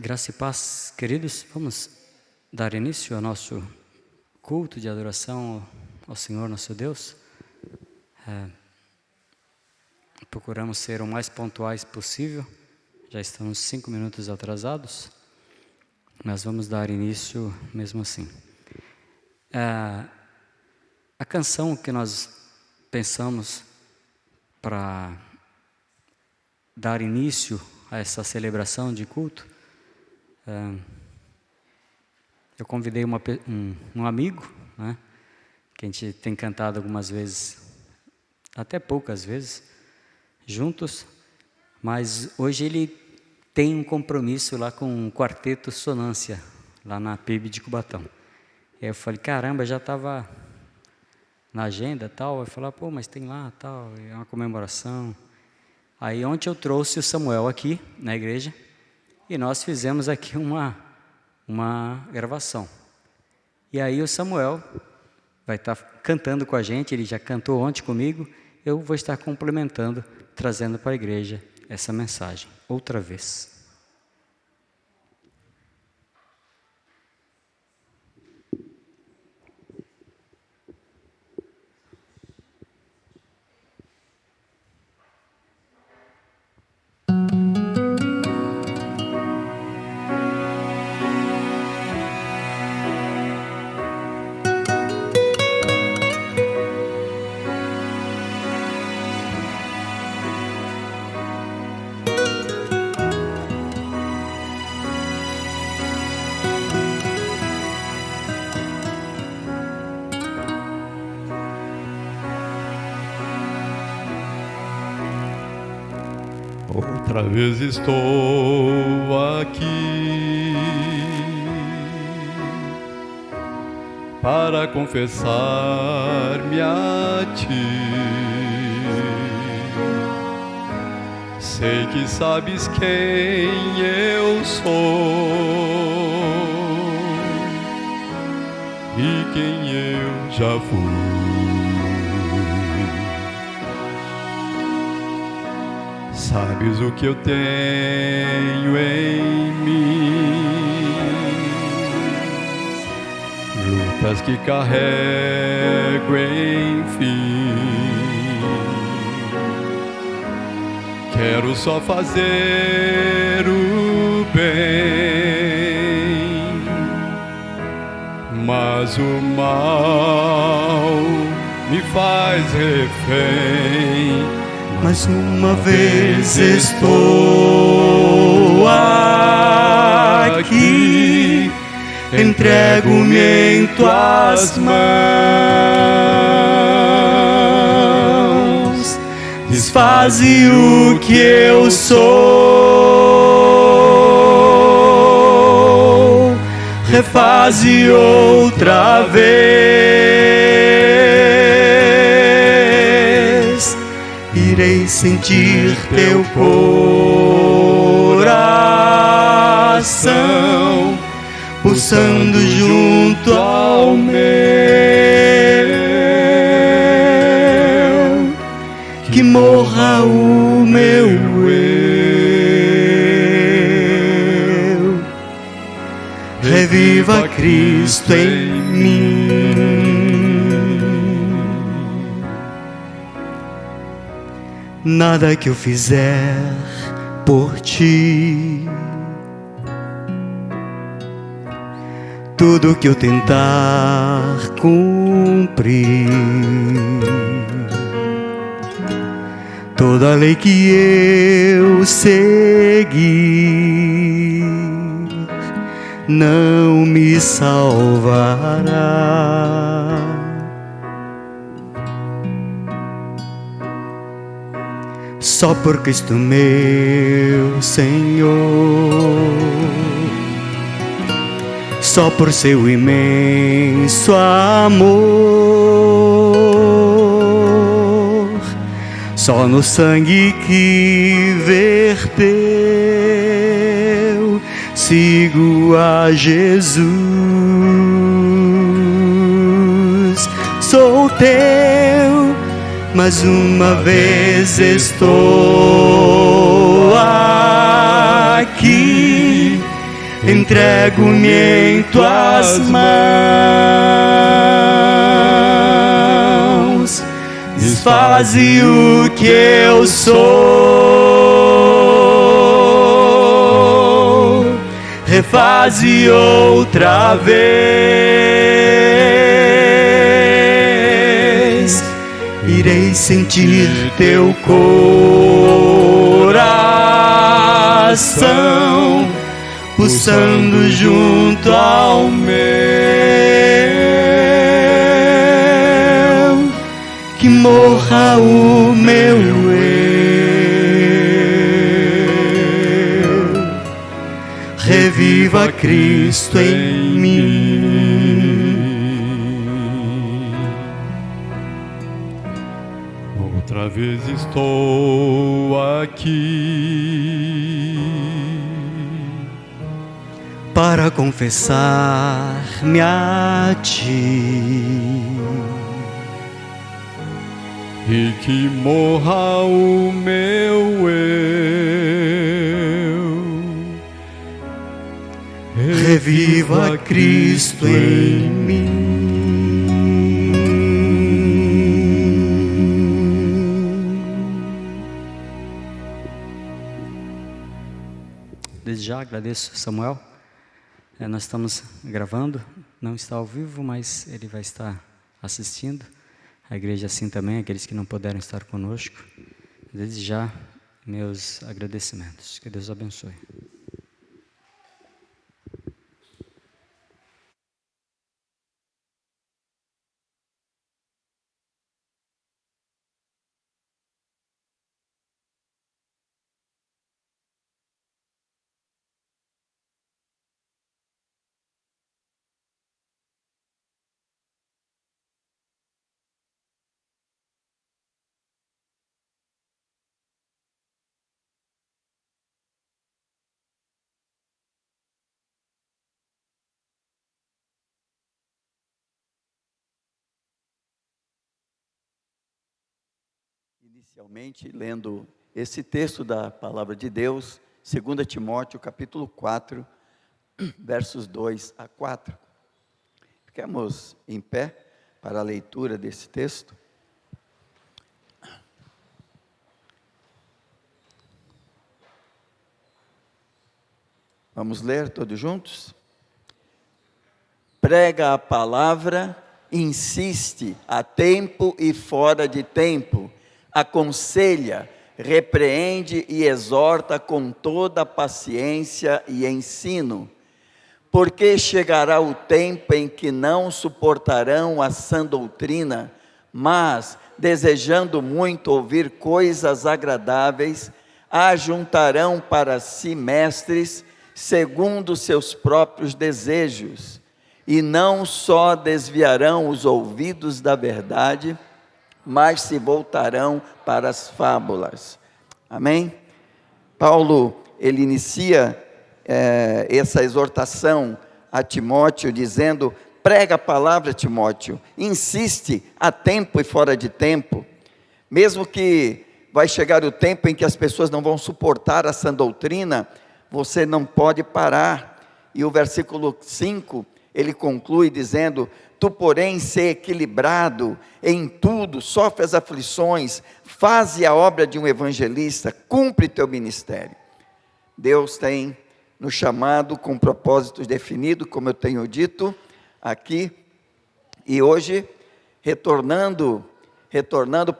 Graça e paz, queridos. Vamos dar início ao nosso culto de adoração ao Senhor nosso Deus. Procuramos ser o mais pontuais possível. Já estamos 5 minutos atrasados, mas vamos dar início mesmo assim. A canção que nós pensamos para dar início a essa celebração de culto, eu convidei um amigo, né, que a gente tem cantado algumas vezes, até poucas vezes, juntos, mas hoje ele tem um compromisso lá com o Quarteto Sonância, lá na PIB de Cubatão. E aí eu falei, caramba, já estava na agenda tal. Eu falei, pô, mas tem lá tal, é uma comemoração. Aí ontem eu trouxe o Samuel aqui na igreja e nós fizemos aqui uma gravação. E aí o Samuel vai estar cantando com a gente, ele já cantou ontem comigo, eu vou estar complementando, trazendo para a igreja essa mensagem, outra vez. Outra vez estou aqui para confessar-me a ti. Sei que sabes quem eu sou e quem eu já fui. Sabes o que eu tenho em mim, lutas que carrego, enfim. Quero só fazer o bem, mas o mal me faz refém. Mais uma vez estou aqui, entrego-me em tuas mãos. Desfaze o que eu sou, refaze outra vez. Irei sentir teu coração pulsando junto ao meu, que morra o meu eu, reviva Cristo em mim. Nada que eu fizer por ti, tudo que eu tentar cumprir, toda lei que eu seguir, não me salvará. Só por Cristo meu Senhor, só por seu imenso amor, só no sangue que verteu, sigo a Jesus. Sou teu, mais uma vez estou aqui, entrego-me em tuas mãos. Desfaze o que eu sou, refaze outra vez. Irei sentir teu coração pulsando junto ao meu, que morra o meu eu, reviva Cristo em mim. Outra vez estou aqui para confessar-me a ti, e que morra o meu eu, reviva Cristo em mim. Desde já agradeço, Samuel. Nós estamos gravando, não está ao vivo, mas ele vai estar assistindo. A igreja assim também, aqueles que não puderam estar conosco. Desde já, meus agradecimentos. Que Deus abençoe. Inicialmente, lendo esse texto da Palavra de Deus, 2 Timóteo, capítulo 4, versos 2 a 4. Ficamos em pé para a leitura desse texto. Vamos ler todos juntos? Prega a palavra, insiste a tempo e fora de tempo, aconselha, repreende e exorta com toda paciência e ensino. Porque chegará o tempo em que não suportarão a sã doutrina, mas, desejando muito ouvir coisas agradáveis, ajuntarão para si mestres, segundo seus próprios desejos, e não só desviarão os ouvidos da verdade, mas se voltarão para as fábulas. Amém? Paulo, ele inicia essa exortação a Timóteo, dizendo: prega a palavra, Timóteo, insiste a tempo e fora de tempo, mesmo que vai chegar o tempo em que as pessoas não vão suportar a sã doutrina, você não pode parar. E o versículo 5, ele conclui dizendo: tu, porém, ser equilibrado em tudo, sofre as aflições, faze a obra de um evangelista, cumpre teu ministério. Deus tem nos chamado com propósitos definidos, como eu tenho dito aqui, e hoje, retornando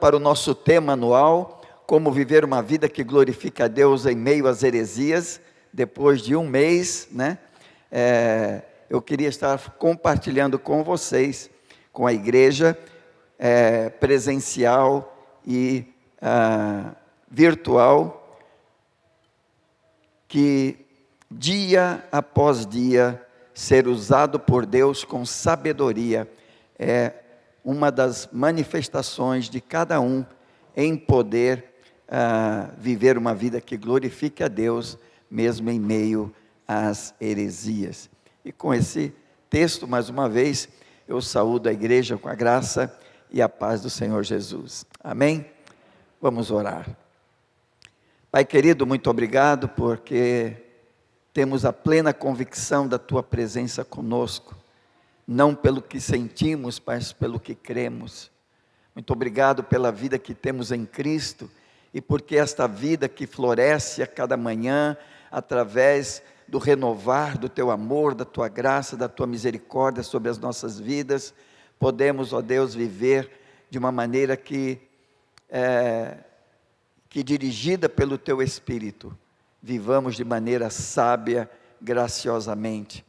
para o nosso tema anual, como viver uma vida que glorifica a Deus em meio às heresias, depois de um mês, né? Eu queria estar compartilhando com vocês, com a igreja, presencial e virtual, que dia após dia ser usado por Deus com sabedoria é uma das manifestações de cada um em poder viver uma vida que glorifique a Deus, mesmo em meio às heresias. E com esse texto, mais uma vez, eu saúdo a igreja com a graça e a paz do Senhor Jesus. Amém? Vamos orar. Pai querido, muito obrigado, porque temos a plena convicção da Tua presença conosco, não pelo que sentimos, mas pelo que cremos. Muito obrigado pela vida que temos em Cristo, e porque esta vida que floresce a cada manhã, através do renovar do Teu amor, da Tua graça, da Tua misericórdia sobre as nossas vidas, podemos, ó Deus, viver de uma maneira que dirigida pelo Teu Espírito, vivamos de maneira sábia, graciosamente.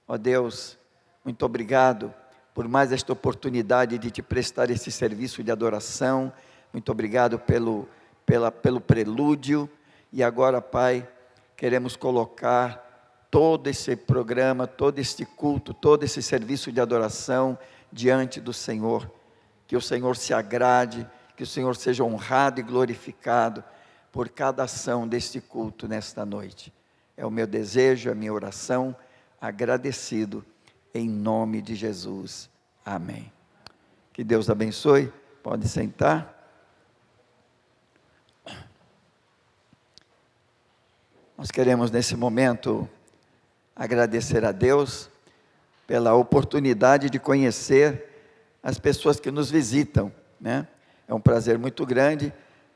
Ó Deus, muito obrigado por mais esta oportunidade de Te prestar esse serviço de adoração. Muito obrigado pelo prelúdio. E agora, Pai, queremos colocar todo esse programa, todo este culto, todo esse serviço de adoração diante do Senhor. Que o Senhor se agrade, que o Senhor seja honrado e glorificado por cada ação deste culto nesta noite. É o meu desejo, a minha oração, agradecido em nome de Jesus. Amém. Que Deus abençoe. Pode sentar. Nós queremos nesse momento agradecer a Deus pela oportunidade de conhecer as pessoas que nos visitam, né? É um prazer muito grande.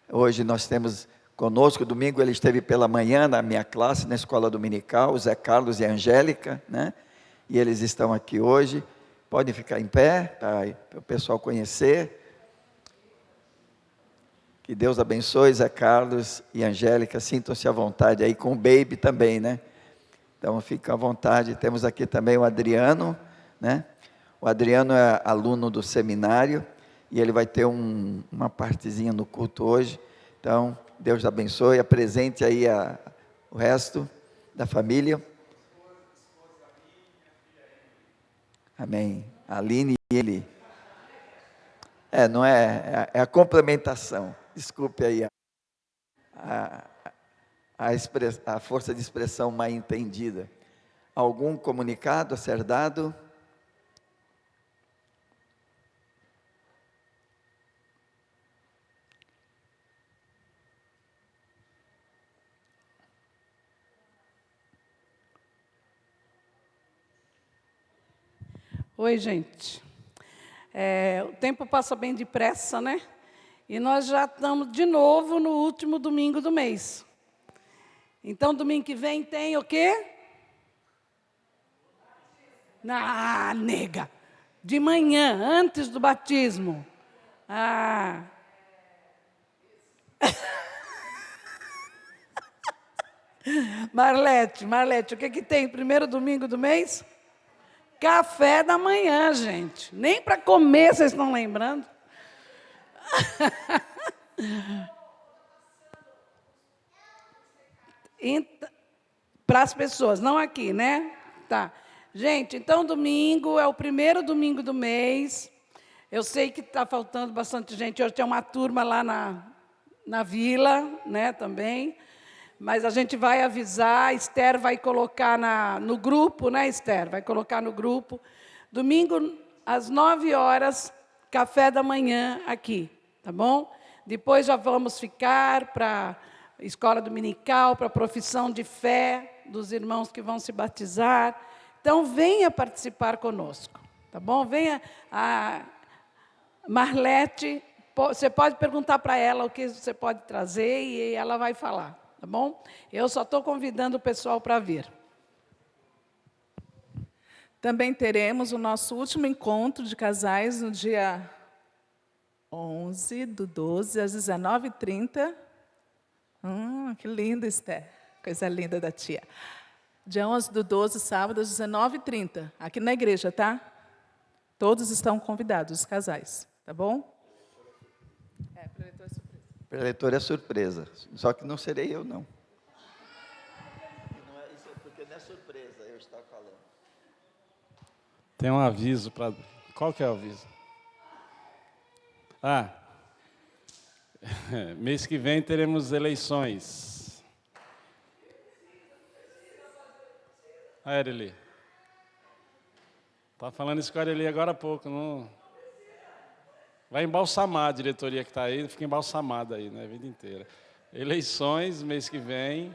Hoje nós temos conosco, domingo ele esteve pela manhã na minha classe, na escola dominical, o Zé Carlos e a Angélica, né? E eles estão aqui hoje. Podem ficar em pé, para o pessoal conhecer. Que Deus abençoe Zé Carlos e Angélica, sintam-se à vontade aí, com o baby também, né? Então fiquem à vontade. Temos aqui também o Adriano, né? O Adriano é aluno do seminário, e ele vai ter uma partezinha no culto hoje. Então, Deus abençoe, apresente aí o resto da família. Amém. A Aline e ele. Não é a complementação. Desculpe aí a força de expressão mal entendida. Algum comunicado a ser dado? Oi, gente. O tempo passa bem depressa, né? E nós já estamos de novo no último domingo do mês. Então, domingo que vem tem o quê? Nega! De manhã, antes do batismo. Marlete, o que tem primeiro domingo do mês? Café da manhã, gente. Nem para comer vocês estão lembrando. Para as pessoas, não aqui, né? Tá. Gente, então domingo é o primeiro domingo do mês. Eu sei que está faltando bastante gente. Hoje tem uma turma lá na vila, né, também. Mas a gente vai avisar, a Esther vai colocar no grupo, né, Esther? Vai colocar no grupo. Domingo, às 9h, café da manhã aqui, tá bom? Depois já vamos ficar para a escola dominical, para a profissão de fé dos irmãos que vão se batizar. Então, venha participar conosco, tá bom? Venha, a Marlete, você pode perguntar para ela o que você pode trazer e ela vai falar. Tá bom? Eu só estou convidando o pessoal para vir. Também teremos o nosso último encontro de casais no dia 11/12, às 19h30. Que lindo, Esther. Coisa linda da tia. Dia 11/12, sábado, às 19h30. Aqui na igreja, tá? Todos estão convidados, os casais. Tá bom? Preletor é surpresa. Preletor é surpresa. Só que não serei eu, não. Isso é porque não é surpresa eu estar falando. Tem um aviso para... Qual que é o aviso? Mês que vem teremos eleições. Ereli. Estava falando isso com a Ereli agora há pouco. Não... Vai embalsamar a diretoria que está aí, fica embalsamada aí, né, a vida inteira. Eleições, mês que vem.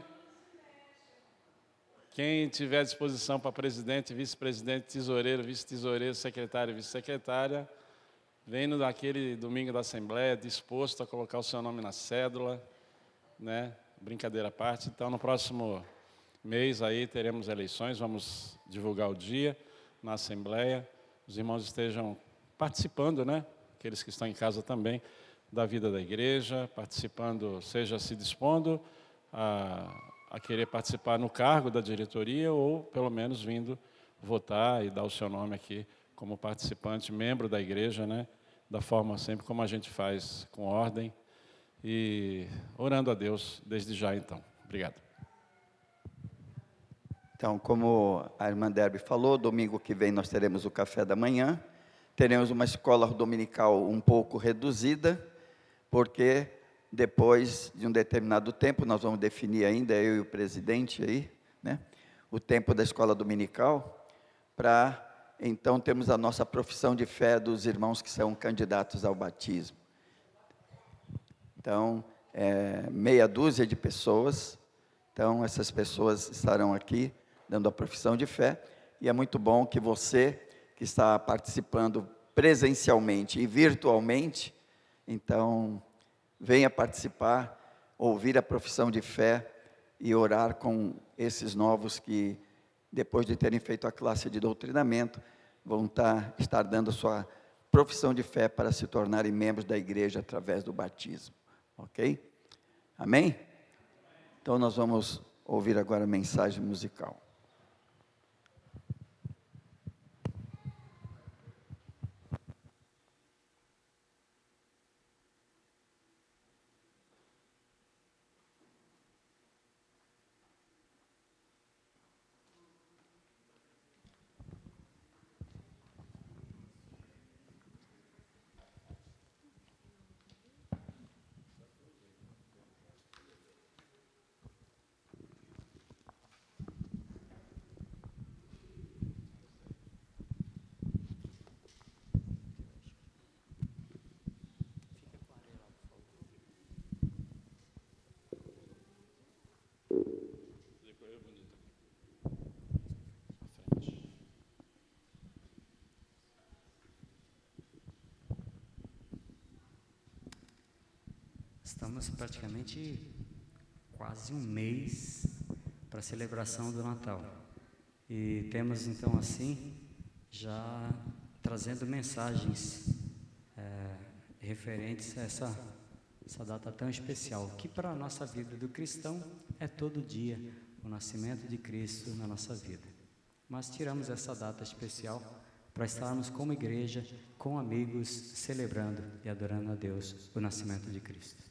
Quem tiver à disposição para presidente, vice-presidente, tesoureiro, vice-tesoureiro, secretário, vice-secretária, vem naquele domingo da Assembleia disposto a colocar o seu nome na cédula, né? Brincadeira à parte. Então, no próximo mês aí teremos eleições, vamos divulgar o dia na Assembleia. Os irmãos estejam participando, né? Aqueles que estão em casa também, da vida da igreja, participando, seja se dispondo a querer participar no cargo da diretoria ou, pelo menos, vindo votar e dar o seu nome aqui como participante, membro da igreja, né? Da forma sempre como a gente faz, com ordem e orando a Deus desde já, então. Obrigado. Então, como a irmã Derby falou, domingo que vem nós teremos o café da manhã, teremos uma escola dominical um pouco reduzida, porque depois de um determinado tempo, nós vamos definir ainda, eu e o presidente aí, né, o tempo da escola dominical, para então termos a nossa profissão de fé dos irmãos que são candidatos ao batismo. Então, meia dúzia de pessoas, então essas pessoas estarão aqui dando a profissão de fé, e é muito bom que você, que está participando presencialmente e virtualmente, então, venha participar, ouvir a profissão de fé e orar com esses novos que, depois de terem feito a classe de doutrinamento, vão estar dando a sua profissão de fé para se tornarem membros da igreja através do batismo. Ok? Amém? Então, nós vamos ouvir agora a mensagem musical. Estamos praticamente quase um mês para a celebração do Natal. E temos, então, assim, já trazendo mensagens referentes a essa data tão especial, que para a nossa vida do cristão é todo dia o nascimento de Cristo na nossa vida. Mas tiramos essa data especial para estarmos como igreja, com amigos, celebrando e adorando a Deus o nascimento de Cristo.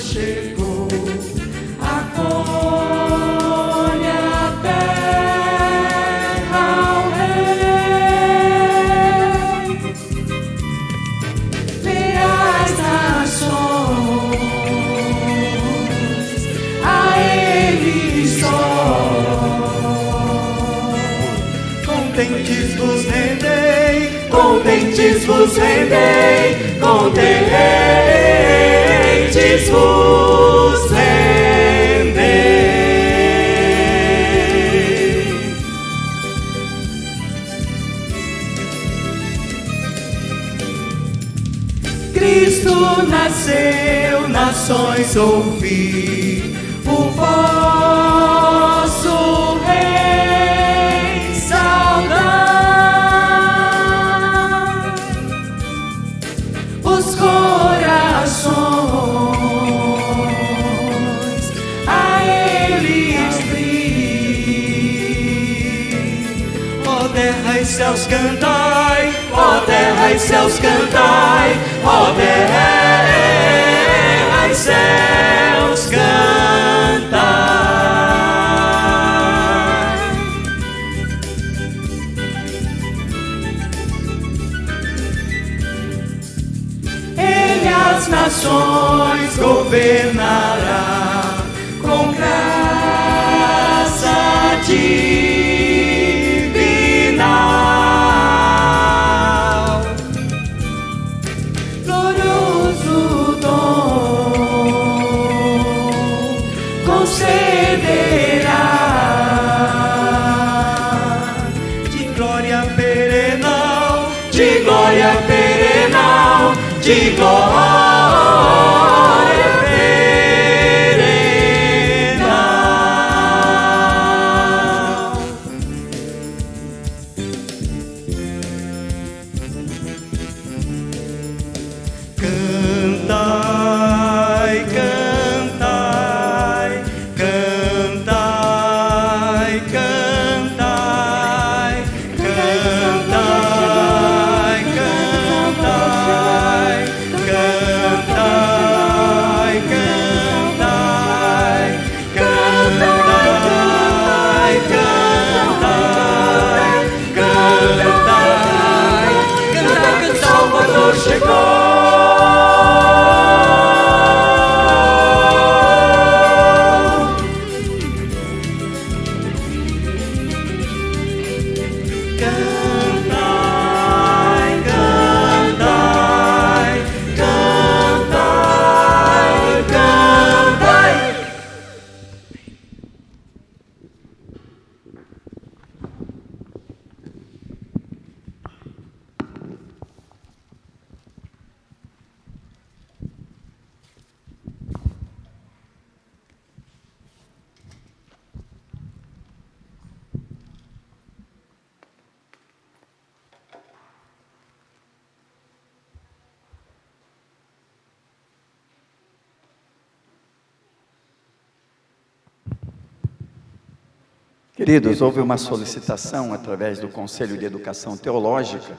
Chegou, acolhe a terra ao Rei, vê as nações, a Ele só. Contentes vos rendei, contentes vos rendei, contentes vos rendei. Cristo nasceu, nações ouvi o vosso terra e céus cantai, ó terra e céus cantai, ó terra e céus cantai. Ele as nações governará com graça divinal. Glorioso dom concederá de glória perenal, de glória perenal, de glória perenal. Cantai, cantai, cantai, cantai, cantai, cantai, cantai, cantai, cantai, cantai, cantai, cantai, que Salvador chegou. Cantai, cantai, cantai, cantai. Queridos, houve uma solicitação através do Conselho de Educação Teológica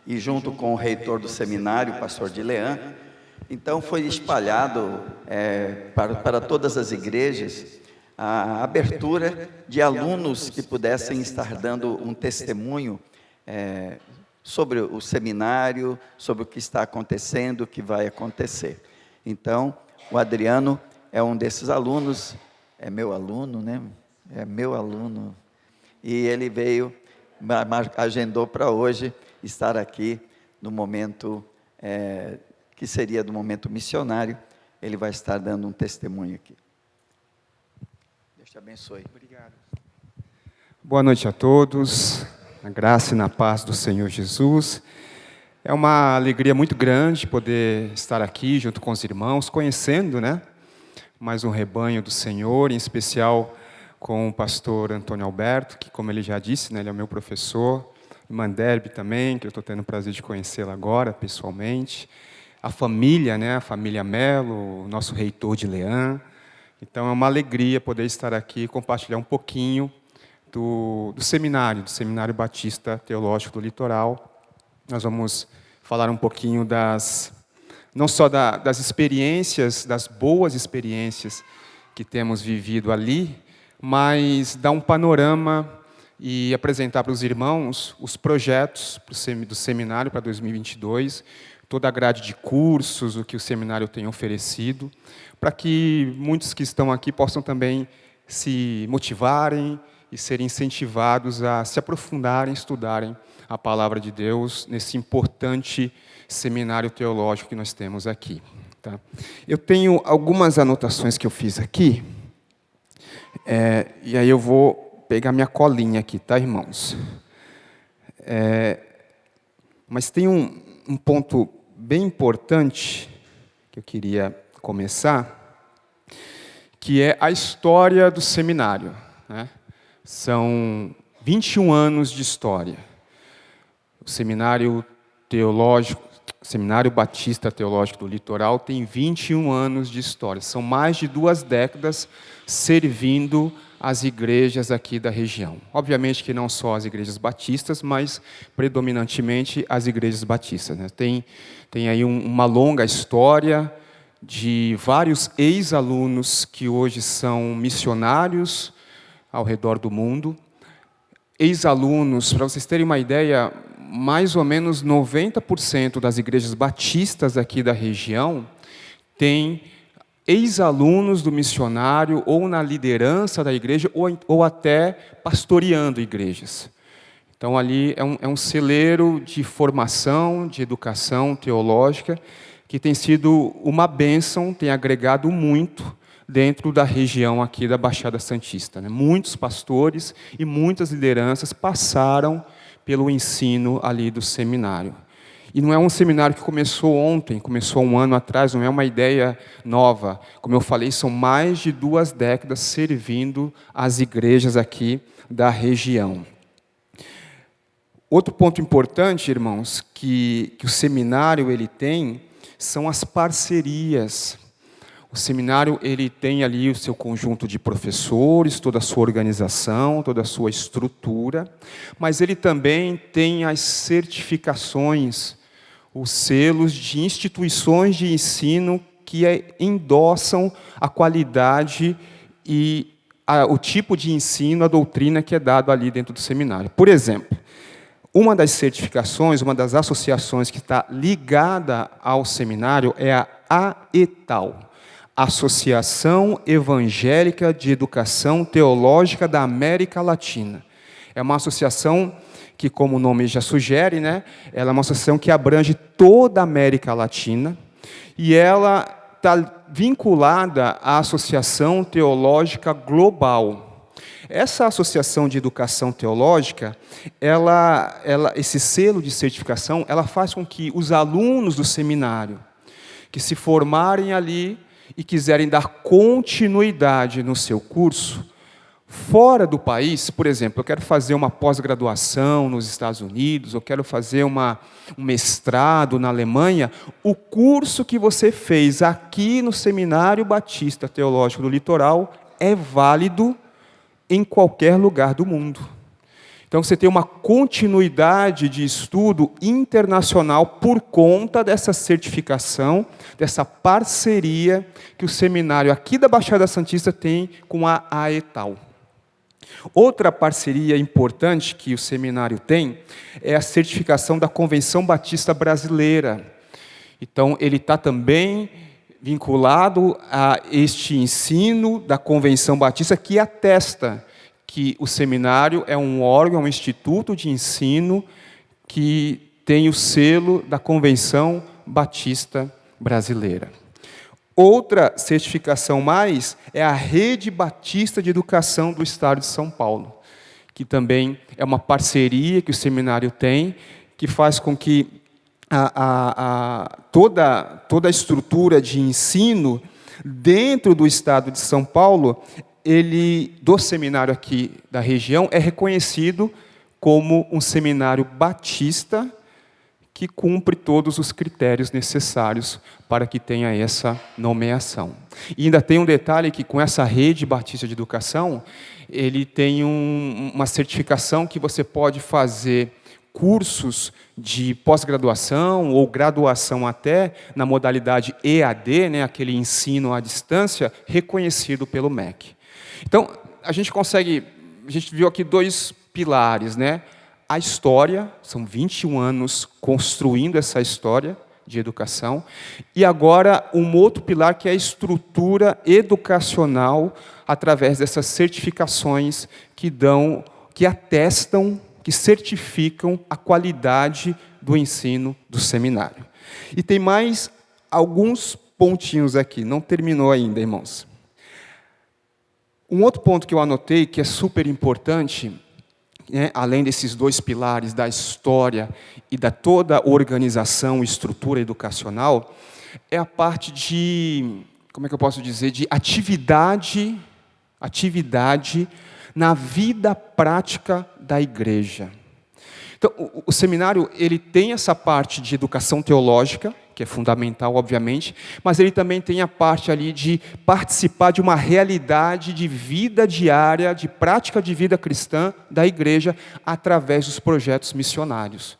e junto com o reitor do seminário, o pastor Dilean, então foi espalhado para todas as igrejas a abertura de alunos que pudessem estar dando um testemunho sobre o seminário, sobre o que está acontecendo, o que vai acontecer. Então, o Adriano é um desses alunos, é meu aluno, né? É meu aluno, e ele veio, agendou para hoje estar aqui no momento, que seria do momento missionário. Ele vai estar dando um testemunho aqui. Deus te abençoe. Obrigado. Boa noite a todos, na graça e na paz do Senhor Jesus. É uma alegria muito grande poder estar aqui junto com os irmãos, conhecendo, né, mais um rebanho do Senhor, em especial com o pastor Antônio Alberto, que, como ele já disse, né, ele é o meu professor, irmã Derby também, que eu estou tendo o prazer de conhecê-la agora, pessoalmente, a família, né, a família Melo, o nosso reitor Dilean. Então, é uma alegria poder estar aqui e compartilhar um pouquinho do Seminário Batista Teológico do Litoral. Nós vamos falar um pouquinho não só das experiências, das boas experiências que temos vivido ali, mas dar um panorama e apresentar para os irmãos os projetos do seminário para 2022, toda a grade de cursos, o que o seminário tem oferecido, para que muitos que estão aqui possam também se motivarem e serem incentivados a se aprofundarem, estudarem a palavra de Deus nesse importante seminário teológico que nós temos aqui. Tá? Eu tenho algumas anotações que eu fiz aqui, e aí eu vou pegar minha colinha aqui, tá, irmãos? Mas tem um ponto bem importante que eu queria começar, que é a história do seminário, né? São 21 anos de história. O Seminário Batista Teológico do Litoral tem 21 anos de história. São mais de 2 décadas servindo as igrejas aqui da região. Obviamente que não só as igrejas batistas, mas predominantemente as igrejas batistas, né? Tem aí uma longa história de vários ex-alunos que hoje são missionários ao redor do mundo. Ex-alunos, para vocês terem uma ideia, mais ou menos 90% das igrejas batistas aqui da região têm ex-alunos do missionário, ou na liderança da igreja, ou até pastoreando igrejas. Então, ali é um celeiro de formação, de educação teológica, que tem sido uma bênção, tem agregado muito dentro da região aqui da Baixada Santista, né? Muitos pastores e muitas lideranças passaram pelo ensino ali do seminário. E não é um seminário que começou ontem, começou 1 ano atrás, não é uma ideia nova. Como eu falei, são mais de 2 décadas servindo as igrejas aqui da região. Outro ponto importante, irmãos, que o seminário ele tem, são as parcerias. O seminário ele tem ali o seu conjunto de professores, toda a sua organização, toda a sua estrutura, mas ele também tem as certificações, os selos de instituições de ensino que endossam a qualidade e o tipo de ensino, a doutrina que é dado ali dentro do seminário. Por exemplo, uma das certificações, uma das associações que está ligada ao seminário é a AETAL, Associação Evangélica de Educação Teológica da América Latina. É uma associação que, como o nome já sugere, né, ela é uma associação que abrange toda a América Latina, e ela está vinculada à Associação Teológica Global. Essa associação de educação teológica, esse selo de certificação, ela faz com que os alunos do seminário que se formarem ali e quiserem dar continuidade no seu curso, fora do país, por exemplo, eu quero fazer uma pós-graduação nos Estados Unidos, eu quero fazer um mestrado na Alemanha, o curso que você fez aqui no Seminário Batista Teológico do Litoral é válido em qualquer lugar do mundo. Então, você tem uma continuidade de estudo internacional por conta dessa certificação, dessa parceria que o seminário aqui da Baixada Santista tem com a AETAL. Outra parceria importante que o seminário tem é a certificação da Convenção Batista Brasileira. Então, ele está também vinculado a este ensino da Convenção Batista que atesta que o seminário é um órgão, um instituto de ensino que tem o selo da Convenção Batista Brasileira. Outra certificação mais é a Rede Batista de Educação do Estado de São Paulo, que também é uma parceria que o seminário tem, que faz com que toda a estrutura de ensino dentro do Estado de São Paulo, do seminário aqui da região, é reconhecido como um seminário batista que cumpre todos os critérios necessários para que tenha essa nomeação. E ainda tem um detalhe que, com essa rede batista de educação, ele tem uma certificação que você pode fazer cursos de pós-graduação ou graduação até na modalidade EAD, né, aquele ensino à distância, reconhecido pelo MEC. Então, a gente viu aqui 2 pilares, né? A história, são 21 anos construindo essa história de educação, e agora um outro pilar que é a estrutura educacional através dessas certificações que atestam, que certificam a qualidade do ensino do seminário. E tem mais alguns pontinhos aqui, não terminou ainda, irmãos. Um outro ponto que eu anotei, que é super importante, além desses 2 pilares da história e da toda a organização e estrutura educacional, é a parte de, como é que eu posso dizer, de atividade na vida prática da igreja. Então, o seminário ele tem essa parte de educação teológica, que é fundamental, obviamente, mas ele também tem a parte ali de participar de uma realidade de vida diária, de prática de vida cristã da igreja, através dos projetos missionários.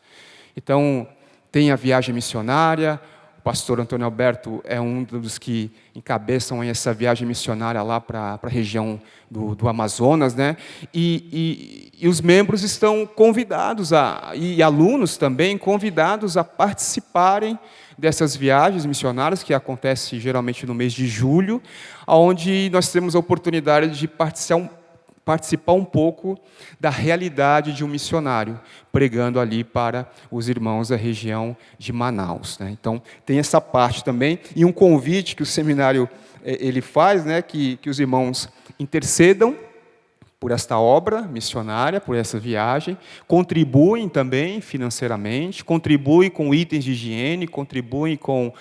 Então, tem a viagem missionária. O pastor Antônio Alberto é um dos que encabeçam essa viagem missionária lá para a região do Amazonas, né? E os membros estão convidados, e alunos também, convidados a participarem dessas viagens missionárias, que acontece geralmente no mês de julho, onde nós temos a oportunidade de participar um pouco da realidade de um missionário, pregando ali para os irmãos da região de Manaus, né? Então, tem essa parte também, e um convite que o seminário ele faz, né, que os irmãos intercedam por esta obra missionária, por essa viagem, contribuem também financeiramente, contribuem com itens de higiene, contribuem com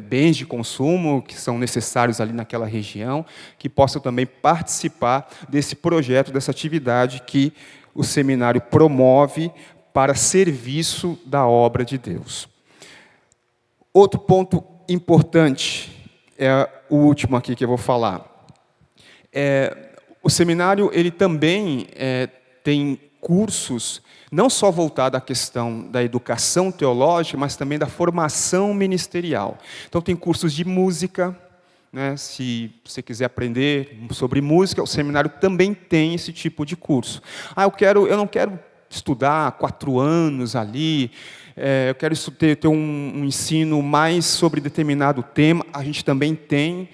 bens de consumo que são necessários ali naquela região, que possam também participar desse projeto, dessa atividade que o seminário promove para serviço da obra de Deus. Outro ponto importante, é o último aqui que eu vou falar. O seminário ele também tem cursos, não só voltados à questão da educação teológica, mas também da formação ministerial. Então, tem cursos de música, né? Se você quiser aprender sobre música, o seminário também tem esse tipo de curso. Eu não quero estudar 4 anos ali, eu quero ter um ensino mais sobre determinado tema. A gente também tem,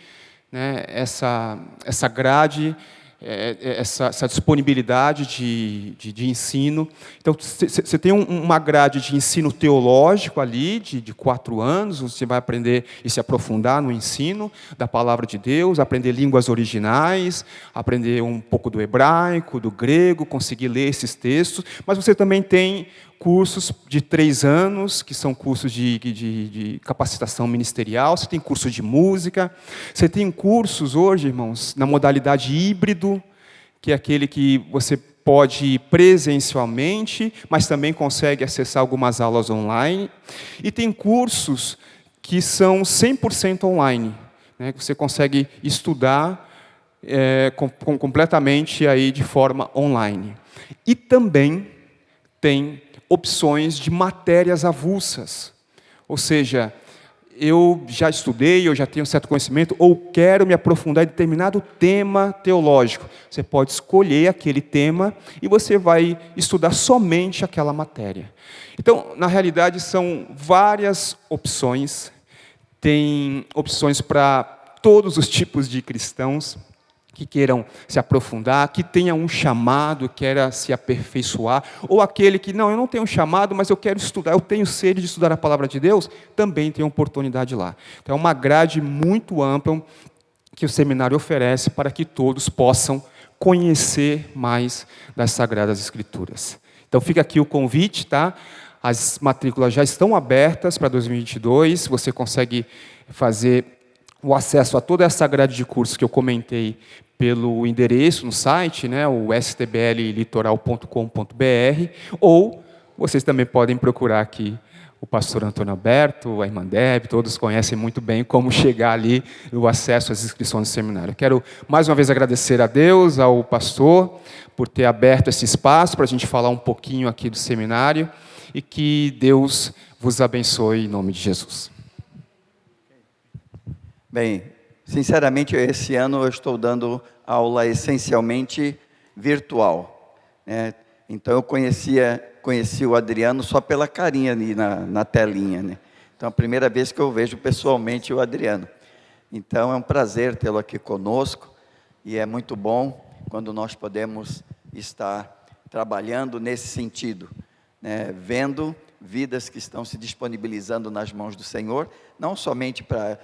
né, essa grade, essa disponibilidade de ensino. Então, você tem uma grade de ensino teológico ali, de 4 anos, você vai aprender e se aprofundar no ensino da palavra de Deus, aprender línguas originais, aprender um pouco do hebraico, do grego, conseguir ler esses textos, mas você também tem cursos de 3 anos, que são cursos de capacitação ministerial, você tem curso de música, você tem cursos hoje, irmãos, na modalidade híbrido, que é aquele que você pode ir presencialmente, mas também consegue acessar algumas aulas online, e tem cursos que são 100% online, né, que você consegue estudar completamente aí de forma online. E também tem opções de matérias avulsas, ou seja, eu já estudei, eu já tenho certo conhecimento, ou quero me aprofundar em determinado tema teológico. Você pode escolher aquele tema e você vai estudar somente aquela matéria. Então, na realidade, são várias opções, tem opções para todos os tipos de cristãos que queiram se aprofundar, que tenha um chamado, queira se aperfeiçoar, ou aquele que, não, eu não tenho um chamado, mas eu quero estudar, eu tenho sede de estudar a palavra de Deus, também tem oportunidade lá. Então, é uma grade muito ampla que o seminário oferece para que todos possam conhecer mais das Sagradas Escrituras. Então, fica aqui o convite, tá? As matrículas já estão abertas para 2022, você consegue fazer o acesso a toda essa grade de cursos que eu comentei pelo endereço no site, né, o stblitoral.com.br, ou vocês também podem procurar aqui o pastor Antônio Alberto, a irmã Deb, todos conhecem muito bem como chegar ali, o acesso às inscrições do seminário. Quero mais uma vez agradecer a Deus, ao pastor, por ter aberto esse espaço para a gente falar um pouquinho aqui do seminário, e que Deus vos abençoe em nome de Jesus. Bem, sinceramente, esse ano eu estou dando aula essencialmente virtual, né? Então, eu conheci o Adriano só pela carinha ali na telinha, né? Então, é a primeira vez que eu vejo pessoalmente o Adriano. Então, é um prazer tê-lo aqui conosco, e é muito bom quando nós podemos estar trabalhando nesse sentido, né? Vendo vidas que estão se disponibilizando nas mãos do Senhor, não somente para...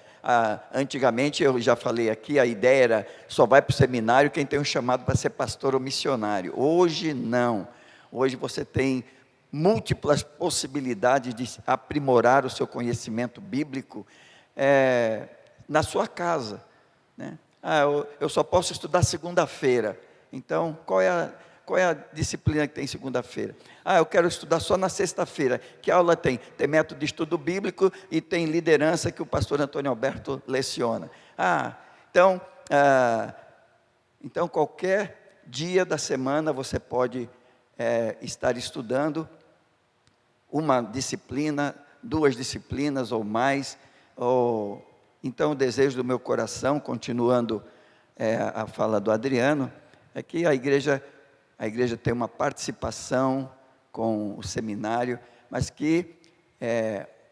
antigamente, eu já falei aqui, a ideia era, só vai para o seminário quem tem um chamado para ser pastor ou missionário. Hoje, não. Hoje você tem múltiplas possibilidades de aprimorar o seu conhecimento bíblico na sua casa, né? Eu só posso estudar segunda-feira. Então, qual qual é a disciplina que tem segunda-feira? Ah, eu quero estudar só na sexta-feira. Que aula tem? Tem método de estudo bíblico e tem liderança que o pastor Antônio Alberto leciona. Então qualquer dia da semana você pode estar estudando uma disciplina, 2 disciplinas ou mais. Então o desejo do meu coração, continuando a fala do Adriano, é que a igreja tem uma participação com o seminário, mas que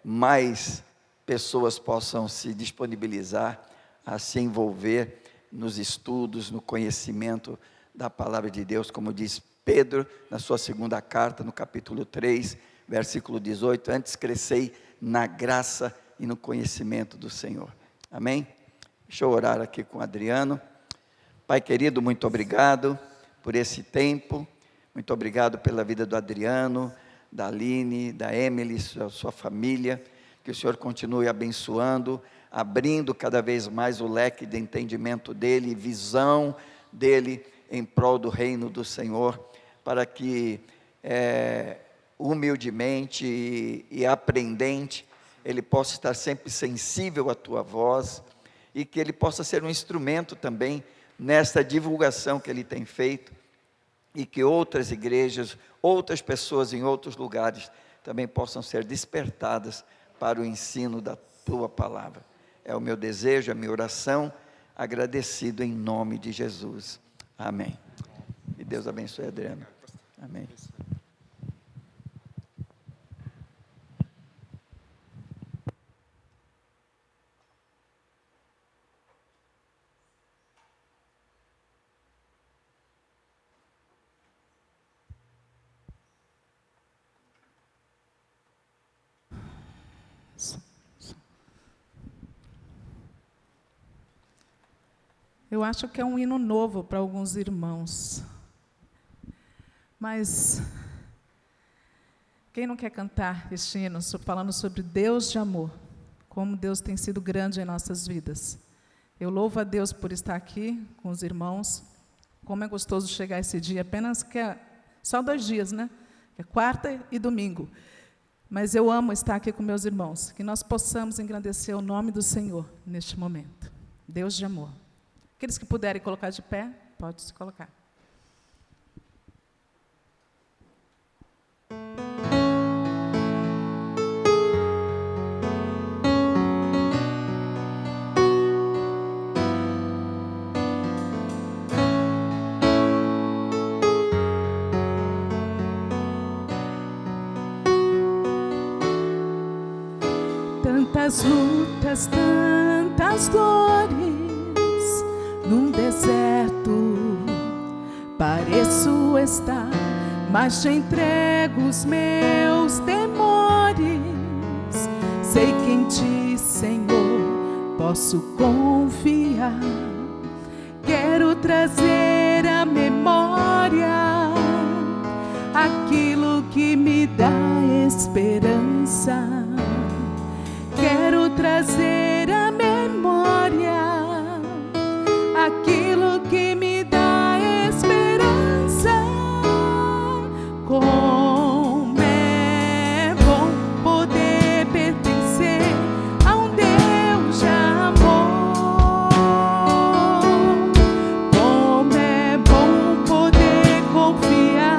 mais pessoas possam se disponibilizar a se envolver nos estudos, no conhecimento da palavra de Deus, como diz Pedro na sua segunda carta, no capítulo 3, versículo 18, antes crescei na graça e no conhecimento do Senhor. Amém? Deixa eu orar aqui com o Adriano. Pai querido, muito obrigado por esse tempo, muito obrigado pela vida do Adriano, da Aline, da Emily, sua família, que o Senhor continue abençoando, abrindo cada vez mais o leque de entendimento dele, visão dele em prol do reino do Senhor, para que humildemente e aprendente, ele possa estar sempre sensível à tua voz, e que ele possa ser um instrumento também nesta divulgação que ele tem feito, e que outras igrejas, outras pessoas em outros lugares também possam ser despertadas para o ensino da tua palavra. É o meu desejo, a minha oração, agradecido em nome de Jesus. Amém. E Deus abençoe, Adriano. Amém. Eu acho que é um hino novo para alguns irmãos. Mas quem não quer cantar este hino falando sobre Deus de amor, como Deus tem sido grande em nossas vidas? Eu louvo a Deus por estar aqui com os irmãos. Como é gostoso chegar esse dia, apenas que é só 2 dias, né? É quarta e domingo. Mas eu amo estar aqui com meus irmãos, que nós possamos engrandecer o nome do Senhor neste momento. Deus de amor. Aqueles que puderem colocar de pé, pode se colocar. Tantas lutas, tantas dores, num deserto pareço estar, mas te entrego os meus temores. Sei que em ti, Senhor, posso confiar. Quero trazer à memória aquilo que me dá esperança. Quero trazer à memória aquilo que me dá esperança. Como é bom poder pertencer a um Deus de amor. Como é bom poder confiar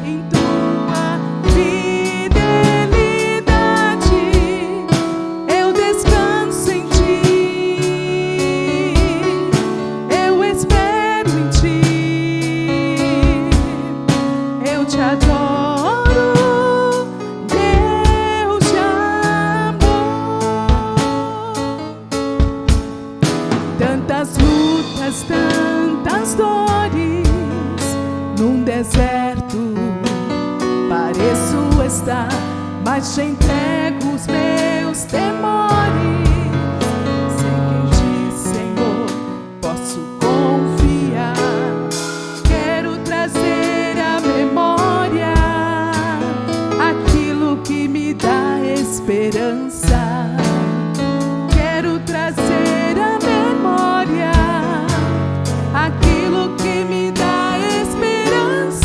em tua fidelidade. Eu descanso em ti. Eu espero em ti. Eu te adoro, Deus de amor. Tantas lutas, tantas dores, num deserto pareço estar, mas te entrego os meus temores. Sei que em ti, Senhor, posso confiar. Quero trazer à memória aquilo que me dá esperança. Quero trazer à memória aquilo que me dá esperança.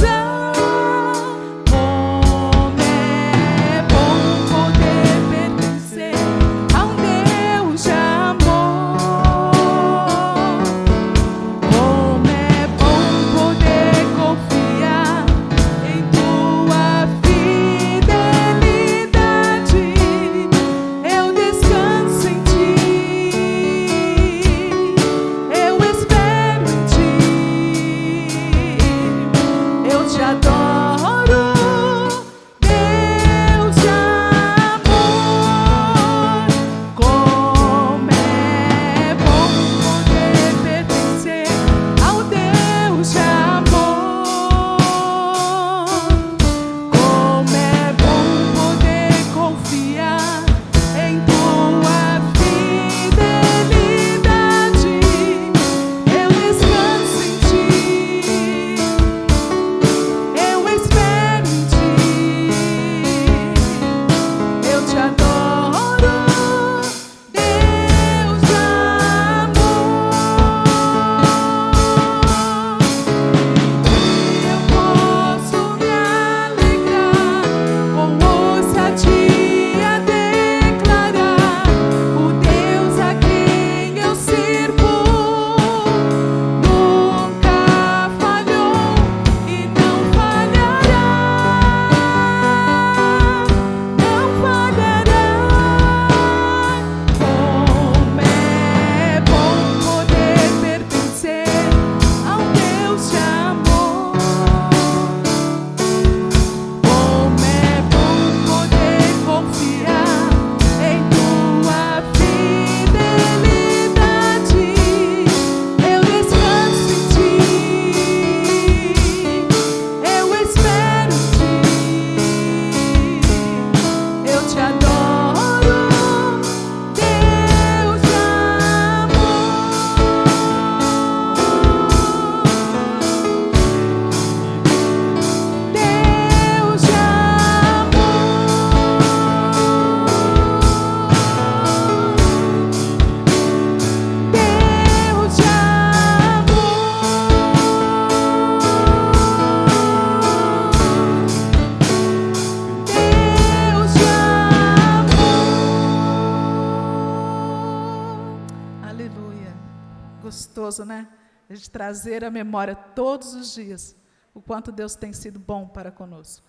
gente trazer à memória todos os dias o quanto Deus tem sido bom para conosco.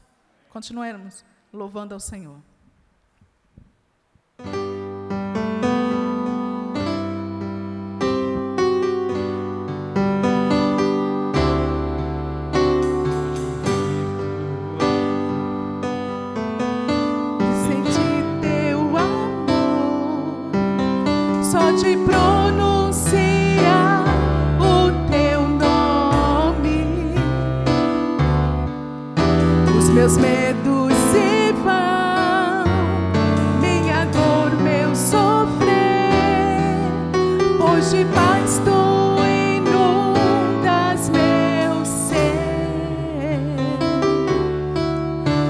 Continuemos louvando ao Senhor. De pronunciar o teu nome, os meus medos se vão, minha dor, meu sofrer, pois de paz tu inundas meu ser.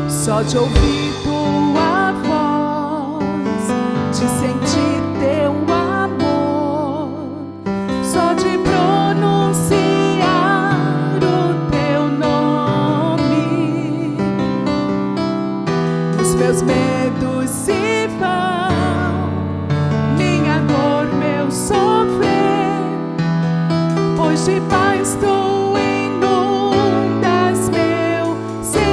Só de ouvir tua voz, de sentir teu amor, só de pronunciar o teu nome, os meus medos se vão, minha dor, meu sofrer, pois de paz tu inundas meu ser.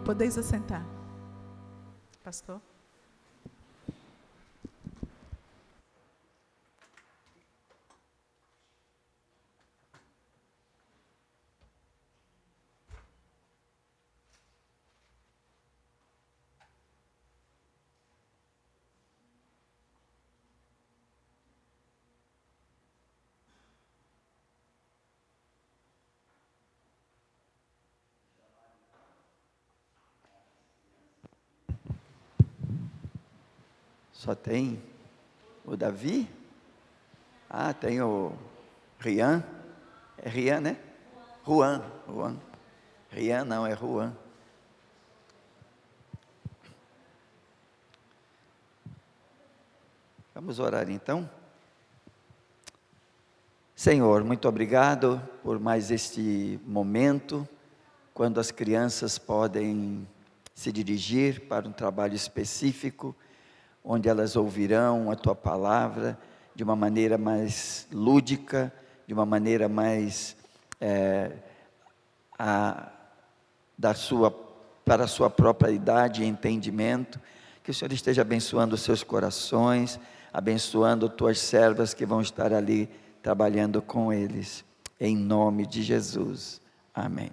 Podeis assentar. Pastor. Só tem o Davi? Ah, tem o Rian. É Rian, né? Juan. Rian não, é Juan. Vamos orar então? Senhor, muito obrigado por mais este momento, quando as crianças podem se dirigir para um trabalho específico, onde elas ouvirão a Tua palavra de uma maneira mais lúdica, de uma maneira mais para a sua própria idade e entendimento. Que o Senhor esteja abençoando os seus corações, abençoando tuas servas que vão estar ali trabalhando com eles. Em nome de Jesus. Amém.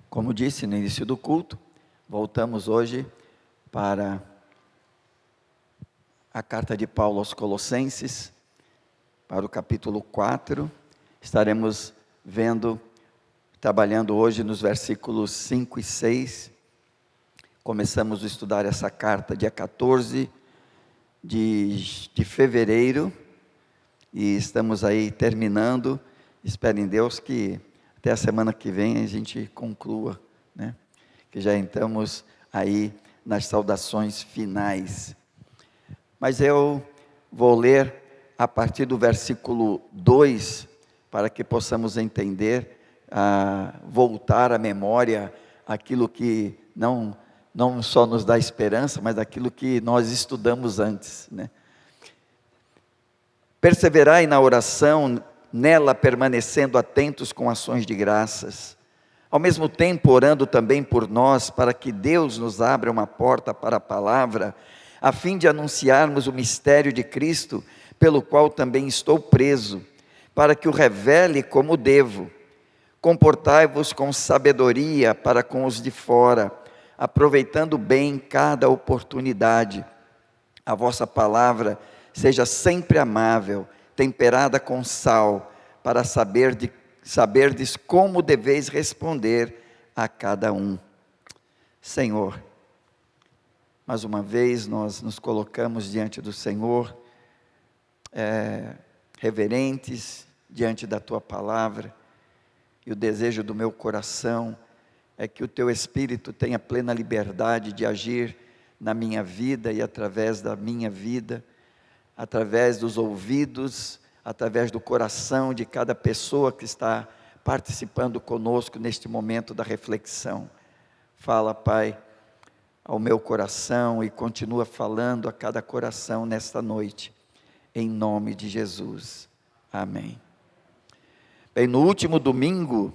Como disse no início do culto, voltamos hoje para a carta de Paulo aos Colossenses, para o capítulo 4. Estaremos trabalhando hoje nos versículos 5 e 6. Começamos a estudar essa carta dia 14 de fevereiro, e estamos aí terminando. Espero em Deus que até a semana que vem a gente conclua, né? Que já entramos aí nas saudações finais. Mas eu vou ler a partir do versículo 2, para que possamos entender, voltar à memória aquilo que não só nos dá esperança, mas aquilo que nós estudamos antes, né? Perseverai na oração, nela permanecendo atentos com ações de graças, ao mesmo tempo orando também por nós, para que Deus nos abra uma porta para a palavra, a fim de anunciarmos o mistério de Cristo, pelo qual também estou preso, para que o revele como devo. Comportai-vos com sabedoria para com os de fora, aproveitando bem cada oportunidade. A vossa palavra seja sempre amável, temperada com sal, para saberdes como deveis responder a cada um. Senhor, mais uma vez nós nos colocamos diante do Senhor, reverentes diante da Tua palavra, e o desejo do meu coração é que o Teu Espírito tenha plena liberdade de agir na minha vida e através da minha vida, através dos ouvidos, através do coração de cada pessoa que está participando conosco neste momento da reflexão. Fala, Pai, ao meu coração e continua falando a cada coração nesta noite, em nome de Jesus. Amém. Bem, no último domingo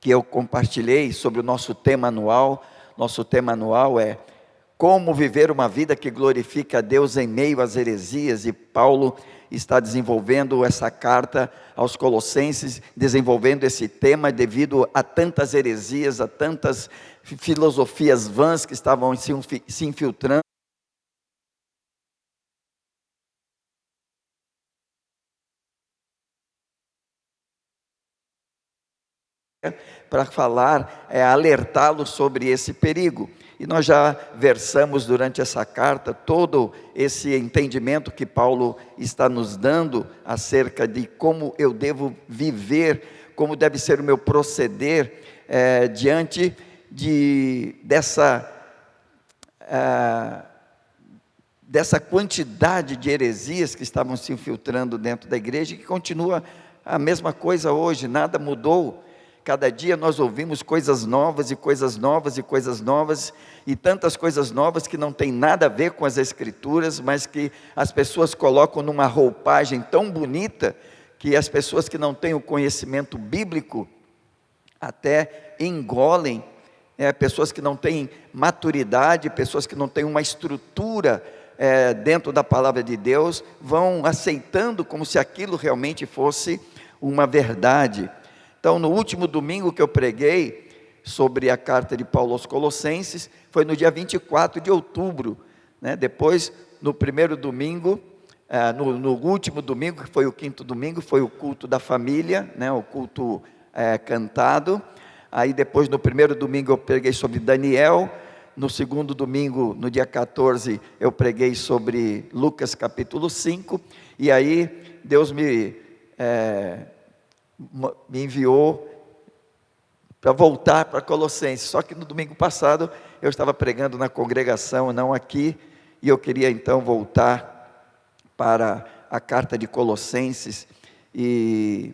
que eu compartilhei sobre o nosso tema anual é como viver uma vida que glorifica a Deus em meio às heresias, e Paulo está desenvolvendo essa carta aos Colossenses, desenvolvendo esse tema devido a tantas heresias, a tantas filosofias vãs que estavam se infiltrando para falar, alertá-lo sobre esse perigo. E nós já versamos durante essa carta todo esse entendimento que Paulo está nos dando acerca de como eu devo viver, como deve ser o meu proceder diante dessa quantidade de heresias que estavam se infiltrando dentro da igreja, e que continua a mesma coisa hoje, nada mudou. Cada dia nós ouvimos coisas novas e coisas novas e coisas novas, e tantas coisas novas que não tem nada a ver com as Escrituras, mas que as pessoas colocam numa roupagem tão bonita, que as pessoas que não têm o conhecimento bíblico até engolem, pessoas que não têm maturidade, pessoas que não têm uma estrutura dentro da palavra de Deus, vão aceitando como se aquilo realmente fosse uma verdade. Então, no último domingo que eu preguei sobre a carta de Paulo aos Colossenses, foi no dia 24 de outubro, né? Depois, no primeiro domingo, no último domingo, que foi o quinto domingo, foi o culto da família, né? O culto cantado. Aí depois, no primeiro domingo, eu preguei sobre Daniel. No segundo domingo, no dia 14, eu preguei sobre Lucas capítulo 5. E aí, Deus me enviou para voltar para Colossenses. Só que no domingo passado eu estava pregando na congregação, não aqui, e eu queria então voltar para a carta de Colossenses, e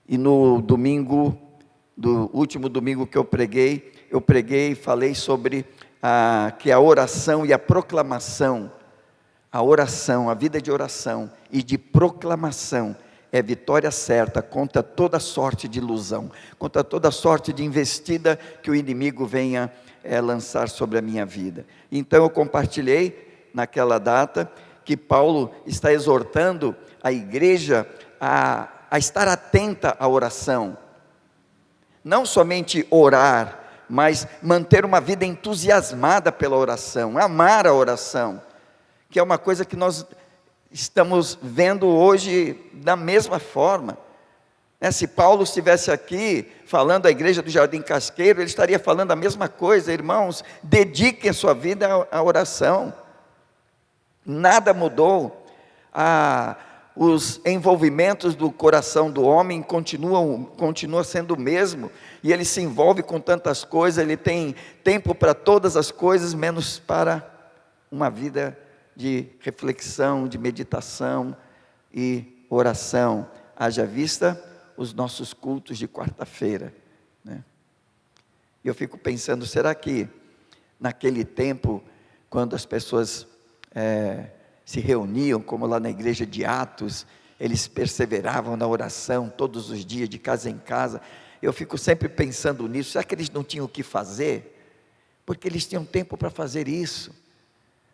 no domingo, do último domingo que eu preguei e falei sobre que a oração e a proclamação, a vida de oração e de proclamação é vitória certa contra toda sorte de ilusão, contra toda sorte de investida que o inimigo venha lançar sobre a minha vida. Então eu compartilhei naquela data que Paulo está exortando a igreja a estar atenta à oração. Não somente orar, mas manter uma vida entusiasmada pela oração, amar a oração, que é uma coisa que nós estamos vendo hoje da mesma forma. Se Paulo estivesse aqui falando à igreja do Jardim Casqueiro, ele estaria falando a mesma coisa. Irmãos, dediquem a sua vida à oração. Nada mudou. Os envolvimentos do coração do homem continua sendo o mesmo, e ele se envolve com tantas coisas, ele tem tempo para todas as coisas, menos para uma vida de reflexão, de meditação e oração. Haja vista os nossos cultos de quarta-feira, né? E eu fico pensando, será que naquele tempo, quando as pessoas se reuniam, como lá na igreja de Atos, eles perseveravam na oração todos os dias, de casa em casa? Eu fico sempre pensando nisso. Será que eles não tinham o que fazer? Porque eles tinham tempo para fazer isso.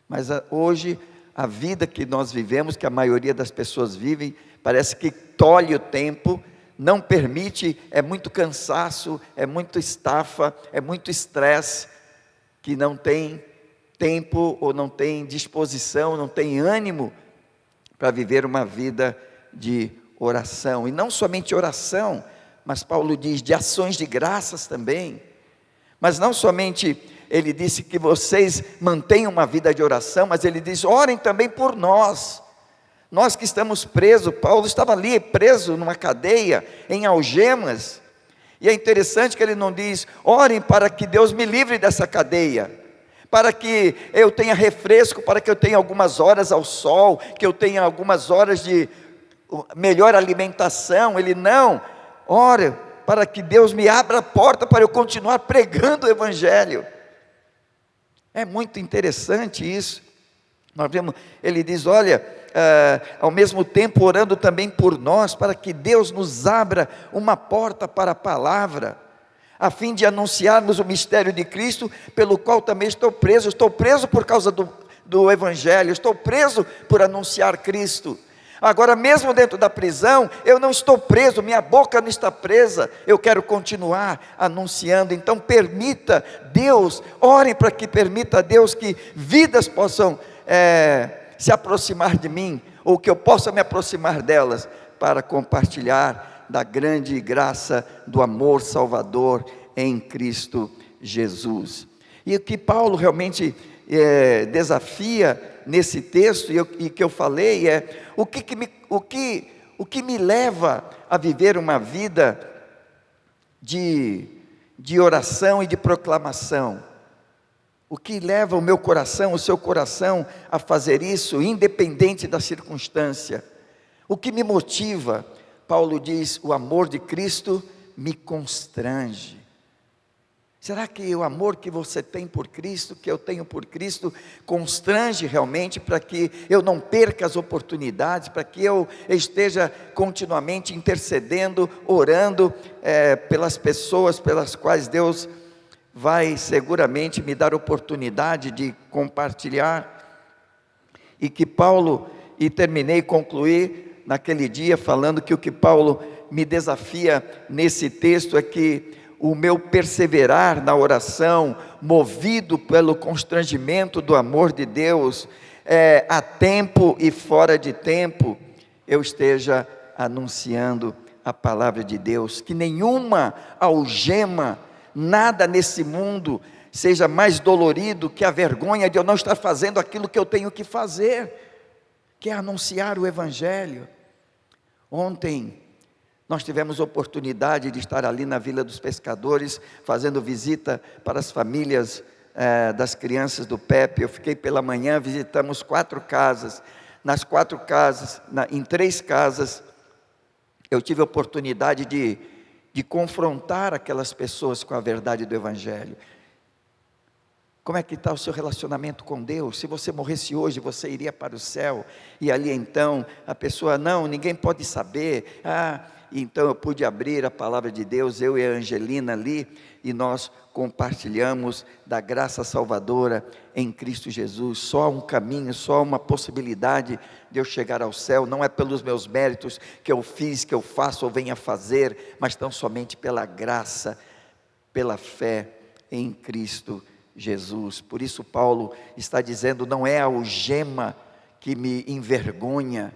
Mas hoje, a vida que nós vivemos, que a maioria das pessoas vivem, parece que tolhe o tempo, não permite, é muito cansaço, é muito estafa, é muito estresse, que não tem tempo, ou não tem disposição, não tem ânimo para viver uma vida de oração. E não somente oração, mas Paulo diz de ações de graças também. Mas não somente ele disse que vocês mantenham uma vida de oração, mas ele diz, orem também por nós que estamos presos. Paulo estava ali preso numa cadeia, em algemas, e é interessante que ele não diz, orem para que Deus me livre dessa cadeia, para que eu tenha refresco, para que eu tenha algumas horas ao sol, que eu tenha algumas horas de melhor alimentação. Ele não, ora para que Deus me abra a porta para eu continuar pregando o Evangelho. É muito interessante isso. Nós vemos, ele diz, olha, ao mesmo tempo orando também por nós, para que Deus nos abra uma porta para a palavra, a fim de anunciarmos o mistério de Cristo, pelo qual também estou preso por causa do Evangelho, estou preso por anunciar Cristo. Agora, mesmo dentro da prisão, eu não estou preso, minha boca não está presa, eu quero continuar anunciando. Então permita Deus, orem para que permita a Deus que vidas possam se aproximar de mim, ou que eu possa me aproximar delas, para compartilhar da grande graça do amor salvador em Cristo Jesus. E o que Paulo realmente desafia nesse texto, e que eu falei, é o que me leva a viver uma vida de oração e de proclamação. O que leva o meu coração, o seu coração a fazer isso, independente da circunstância? O que me motiva? Paulo diz, o amor de Cristo me constrange. Será que o amor que você tem por Cristo, que eu tenho por Cristo, constrange realmente para que eu não perca as oportunidades, para que eu esteja continuamente intercedendo, orando pelas pessoas pelas quais Deus vai seguramente me dar oportunidade de compartilhar? E que Paulo, e concluí naquele dia falando que o que Paulo me desafia nesse texto é que o meu perseverar na oração, movido pelo constrangimento do amor de Deus, a tempo e fora de tempo, eu esteja anunciando a palavra de Deus, que nenhuma algema, nada nesse mundo seja mais dolorido que a vergonha de eu não estar fazendo aquilo que eu tenho que fazer, que é anunciar o Evangelho. Ontem nós tivemos oportunidade de estar ali na Vila dos Pescadores, fazendo visita para as famílias das crianças do PEP. Eu fiquei pela manhã, visitamos 4 casas. nas 4 casas, em 3 casas, eu tive a oportunidade de confrontar aquelas pessoas com a verdade do Evangelho. Como é que está o seu relacionamento com Deus? Se você morresse hoje, você iria para o céu? E ali então, a pessoa, não, ninguém pode saber. Então eu pude abrir a palavra de Deus, eu e a Angelina ali, e nós compartilhamos da graça salvadora em Cristo Jesus. Só um caminho, só uma possibilidade de eu chegar ao céu. Não é pelos meus méritos que eu fiz, que eu faço ou venha fazer, mas tão somente pela graça, pela fé em Cristo Jesus. Por isso Paulo está dizendo, não é a algema que me envergonha,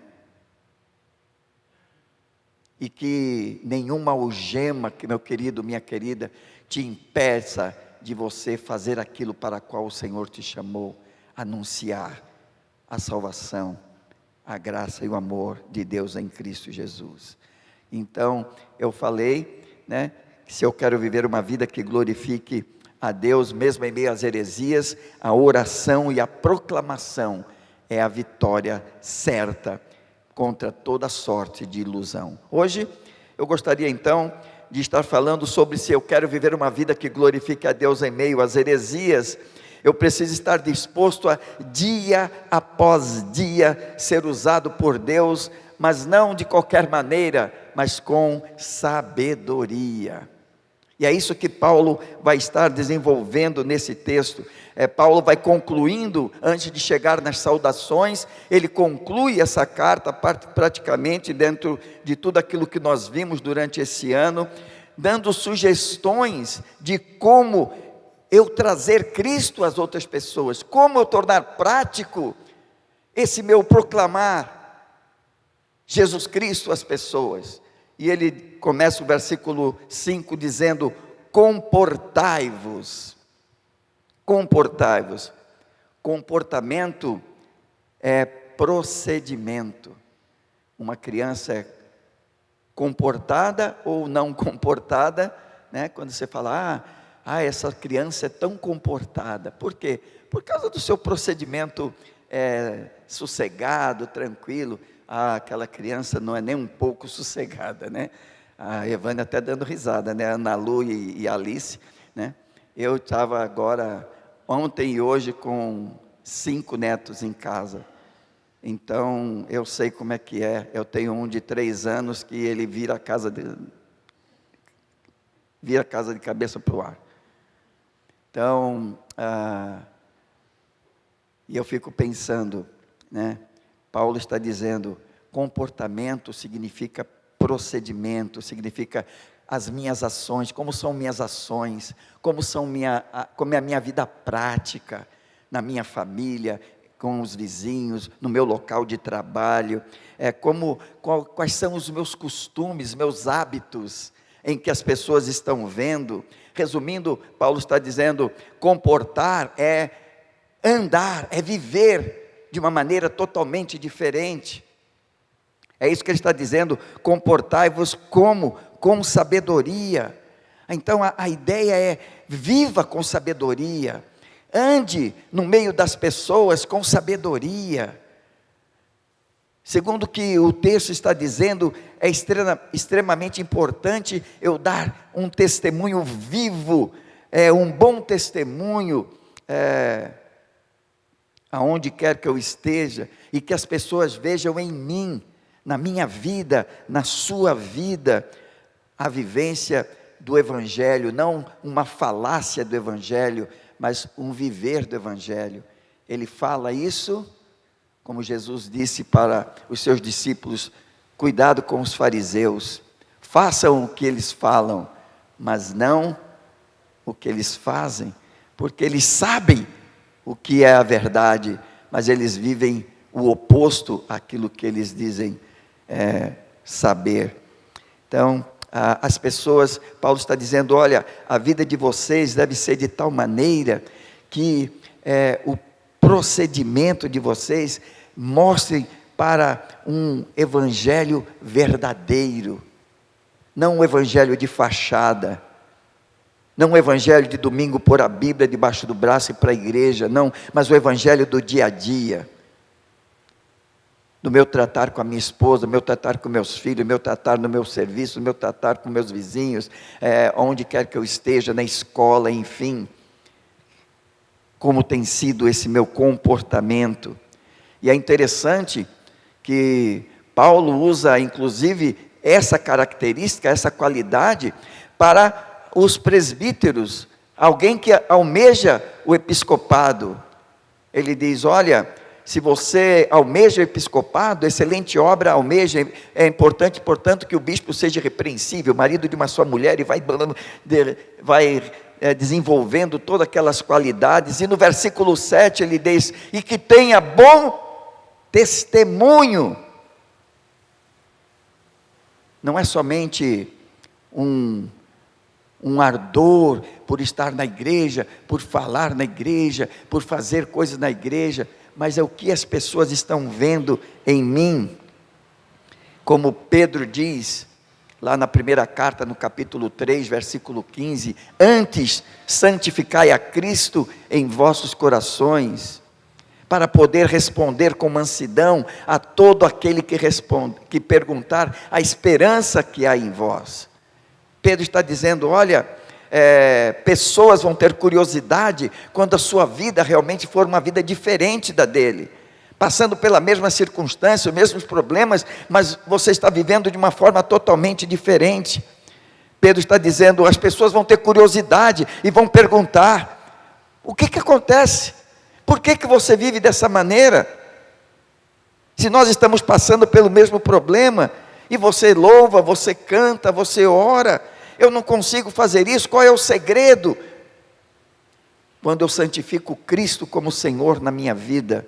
e que nenhuma algema, que meu querido, minha querida, te impeça de você fazer aquilo para a qual o Senhor te chamou, anunciar a salvação, a graça e o amor de Deus em Cristo Jesus. Então, eu falei, que se eu quero viver uma vida que glorifique a Deus, mesmo em meio às heresias, a oração e a proclamação é a vitória certa contra toda sorte de ilusão. Hoje, eu gostaria então de estar falando sobre se eu quero viver uma vida que glorifique a Deus em meio às heresias. Eu preciso estar disposto a, dia após dia, ser usado por Deus, mas não de qualquer maneira, mas com sabedoria. E é isso que Paulo vai estar desenvolvendo nesse texto. Paulo vai concluindo, antes de chegar nas saudações, ele conclui essa carta praticamente dentro de tudo aquilo que nós vimos durante esse ano, dando sugestões de como eu trazer Cristo às outras pessoas, como eu tornar prático esse meu proclamar Jesus Cristo às pessoas. E ele começa o versículo 5 dizendo, comportai-vos. Comportai-vos. Comportamento é procedimento. Uma criança é comportada ou não comportada, quando você fala, essa criança é tão comportada. Por quê? Por causa do seu procedimento sossegado, tranquilo. Aquela criança não é nem um pouco sossegada, A Evânia até dando risada, A Ana Lu e a Alice, Eu estava agora, ontem e hoje, com 5 netos em casa. Então, eu sei como é que é. Eu tenho um de 3 anos que ele vira a casa de cabeça para o ar. Então, e eu fico pensando, Paulo está dizendo, comportamento significa procedimento, significa as minhas ações, como são minhas ações, como é a minha vida prática, na minha família, com os vizinhos, no meu local de trabalho, quais são os meus costumes, meus hábitos, em que as pessoas estão vendo. Resumindo, Paulo está dizendo, comportar é andar, é viver de uma maneira totalmente diferente. É isso que ele está dizendo, comportai-vos com sabedoria. Então a ideia é, viva com sabedoria, ande no meio das pessoas com sabedoria. Segundo o que o texto está dizendo, é extremamente importante eu dar um testemunho vivo, um bom testemunho, aonde quer que eu esteja, e que as pessoas vejam em mim, na minha vida, na sua vida, a vivência do Evangelho, não uma falácia do Evangelho, mas um viver do Evangelho. Ele fala isso, como Jesus disse para os seus discípulos, cuidado com os fariseus, façam o que eles falam, mas não o que eles fazem, porque eles sabem o que é a verdade, mas eles vivem o oposto àquilo que eles dizem saber. Então, as pessoas, Paulo está dizendo, olha, a vida de vocês deve ser de tal maneira que o procedimento de vocês mostre para um evangelho verdadeiro, não um evangelho de fachada, não um evangelho de domingo pôr a Bíblia debaixo do braço e ir para a igreja, não, mas o evangelho do dia a dia. no meu tratar com a minha esposa, no meu tratar com meus filhos, no meu tratar no meu serviço, no meu tratar com meus vizinhos, onde quer que eu esteja, na escola, enfim. Como tem sido esse meu comportamento. E é interessante que Paulo usa, inclusive, essa característica, essa qualidade, para os presbíteros, alguém que almeja o episcopado. Ele diz, olha, se você almeja o episcopado, excelente obra almeja, é importante, portanto, que o bispo seja repreensível, marido de uma só mulher, e vai desenvolvendo todas aquelas qualidades. E no versículo 7 ele diz, e que tenha bom testemunho. Não é somente um ardor por estar na igreja, por falar na igreja, por fazer coisas na igreja, mas é o que as pessoas estão vendo em mim. Como Pedro diz, lá na primeira carta, no capítulo 3, versículo 15, antes santificai a Cristo em vossos corações, para poder responder com mansidão a todo aquele que perguntar a esperança que há em vós. Pedro está dizendo, olha, pessoas vão ter curiosidade quando a sua vida realmente for uma vida diferente da dele, passando pela mesma circunstância, os mesmos problemas, mas você está vivendo de uma forma totalmente diferente. Pedro está dizendo, as pessoas vão ter curiosidade e vão perguntar, o que acontece? Por que você vive dessa maneira? Se nós estamos passando pelo mesmo problema, e você louva, você canta, você ora, eu não consigo fazer isso, qual é o segredo? Quando eu santifico Cristo como Senhor na minha vida,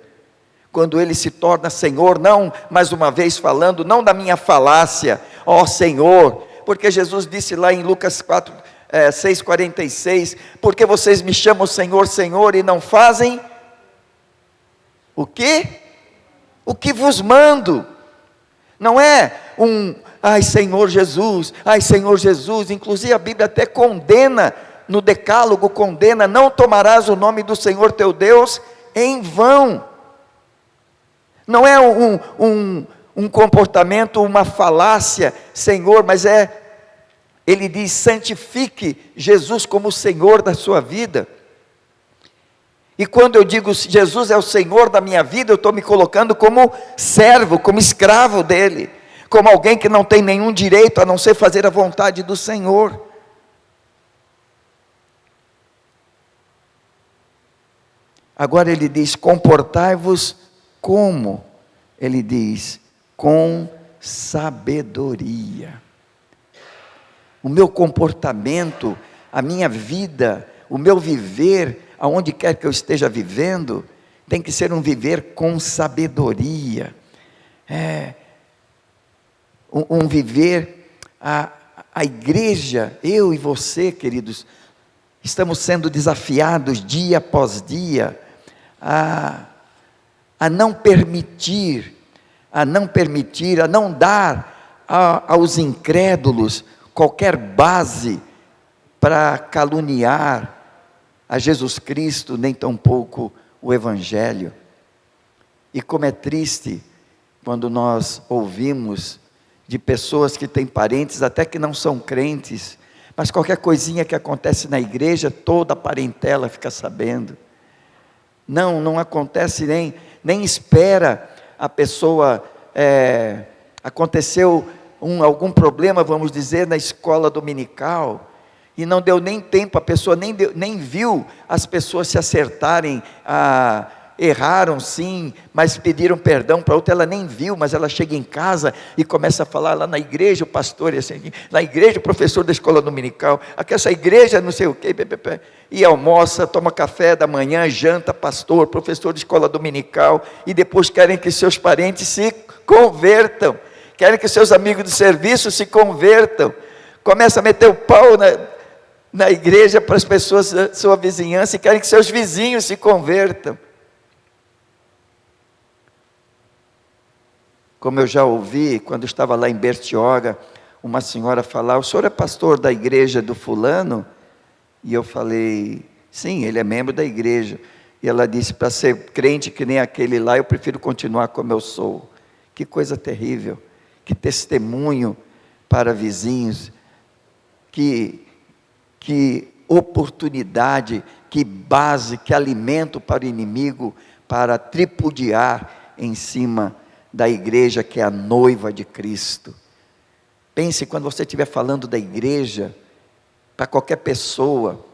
quando Ele se torna Senhor, não, mais uma vez falando, não da minha falácia, ó Senhor, porque Jesus disse lá em Lucas 6,46, porque vocês me chamam Senhor, Senhor, e não fazem o quê? O que vos mando. Não é ai Senhor Jesus, inclusive a Bíblia até condena, no decálogo condena, não tomarás o nome do Senhor teu Deus em vão. Não é um comportamento, uma falácia, Senhor, mas ele diz, santifique Jesus como Senhor da sua vida. E quando eu digo Jesus é o Senhor da minha vida, eu estou me colocando como servo, como escravo dele, como alguém que não tem nenhum direito a não ser fazer a vontade do Senhor. Agora ele diz, comportai-vos como? Ele diz, com sabedoria. O meu comportamento, a minha vida, o meu viver, aonde quer que eu esteja vivendo, tem que ser um viver com sabedoria, um viver, a igreja, eu e você, queridos, estamos sendo desafiados dia após dia, a não permitir, a não dar aos incrédulos qualquer base para caluniar a Jesus Cristo, nem tampouco o Evangelho. E como é triste quando nós ouvimos de pessoas que têm parentes, até que não são crentes, mas qualquer coisinha que acontece na igreja, toda a parentela fica sabendo. Não acontece nem espera a pessoa, aconteceu algum problema, vamos dizer, na escola dominical, e não deu nem tempo, a pessoa nem viu as pessoas se acertarem, erraram sim, mas pediram perdão para outra, ela nem viu, mas ela chega em casa e começa a falar lá na igreja, o pastor, assim, na igreja o professor da escola dominical, aqui essa igreja não sei o quê, e almoça, toma café da manhã, janta, pastor, professor de escola dominical, e depois querem que seus parentes se convertam, querem que seus amigos de serviço se convertam, começa a meter o pau na igreja para as pessoas da sua vizinhança e querem que seus vizinhos se convertam. Como eu já ouvi, quando estava lá em Bertioga, uma senhora falar, o senhor é pastor da igreja do fulano? E eu falei, sim, ele é membro da igreja. E ela disse, para ser crente que nem aquele lá, eu prefiro continuar como eu sou, Que coisa terrível, que testemunho para vizinhos, que oportunidade, que base, que alimento para o inimigo, para tripudiar em cima da igreja que é a noiva de Cristo. Pense, quando você estiver falando da igreja, para qualquer pessoa,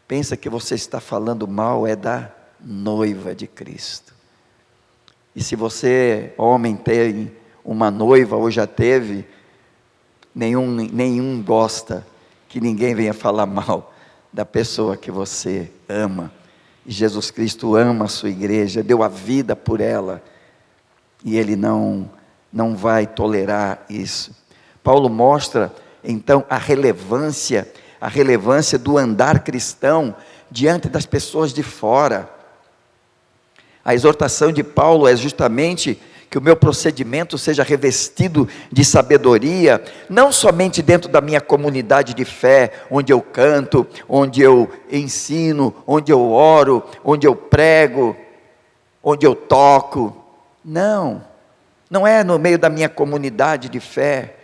pensa que você está falando mal, é da noiva de Cristo. E se você, homem, tem uma noiva, ou já teve, nenhum gosta que ninguém venha falar mal da pessoa que você ama. E Jesus Cristo ama a sua igreja, deu a vida por ela, e Ele não vai tolerar isso. Paulo mostra, então, a relevância do andar cristão diante das pessoas de fora. A exortação de Paulo é justamente que o meu procedimento seja revestido de sabedoria, não somente dentro da minha comunidade de fé, onde eu canto, onde eu ensino, onde eu oro, onde eu prego, onde eu toco. Não é no meio da minha comunidade de fé.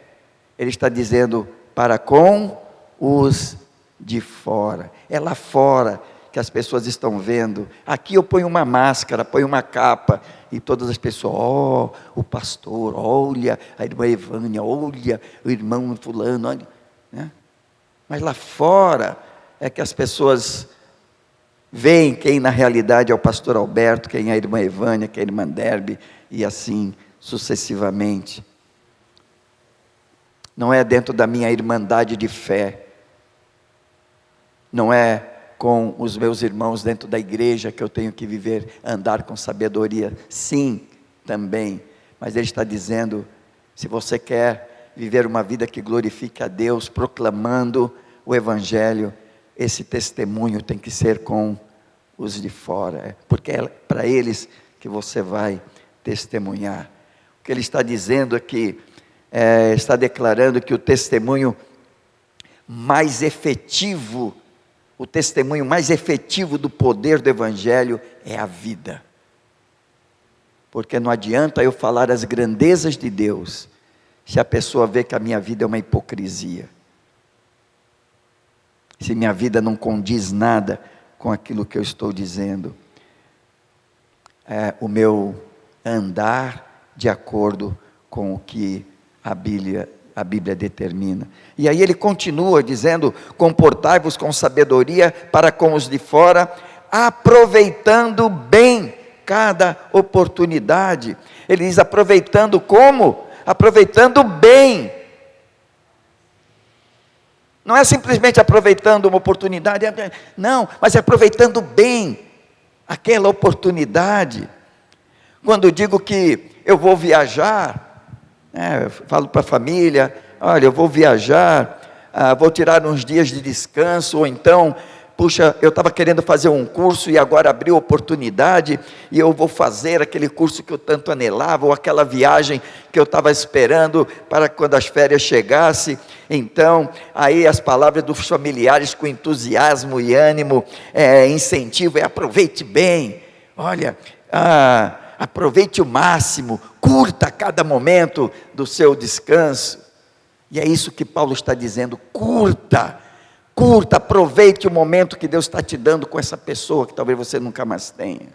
Ele está dizendo para com os de fora. É lá fora que as pessoas estão vendo. Aqui eu ponho uma máscara, ponho uma capa, e todas as pessoas, o pastor, olha a irmã Evânia, olha o irmão fulano, olha, né? Mas lá fora é que as pessoas veem quem na realidade é o pastor Alberto, quem é a irmã Evânia, quem é a irmã Derbe, e assim sucessivamente. Não é dentro da minha irmandade de fé, não é com os meus irmãos dentro da igreja que eu tenho que viver, andar com sabedoria. Sim, também, mas ele está dizendo, se você quer viver uma vida que glorifique a Deus, proclamando o Evangelho, esse testemunho tem que ser com os de fora, porque é para eles que você vai testemunhar. O que ele está dizendo aqui, está declarando que o testemunho mais efetivo, do poder do Evangelho é a vida. Porque não adianta eu falar as grandezas de Deus, se a pessoa vê que a minha vida é uma hipocrisia. Se minha vida não condiz nada com aquilo que eu estou dizendo. O meu andar de acordo com o que a Bíblia determina. E aí ele continua dizendo, comportai-vos com sabedoria para com os de fora, aproveitando bem cada oportunidade. Ele diz, aproveitando como? Aproveitando bem. Não é simplesmente aproveitando uma oportunidade, não, mas é aproveitando bem aquela oportunidade. Quando eu digo que eu vou viajar, eu falo para a família, olha, eu vou viajar, vou tirar uns dias de descanso, ou então, puxa, eu estava querendo fazer um curso e agora abriu oportunidade, e eu vou fazer aquele curso que eu tanto anelava, ou aquela viagem que eu estava esperando para quando as férias chegassem. Então, aí as palavras dos familiares com entusiasmo e ânimo, incentivo, aproveite bem, olha, aproveite o máximo, curta cada momento do seu descanso. E é isso que Paulo está dizendo, curta, aproveite o momento que Deus está te dando com essa pessoa que talvez você nunca mais tenha.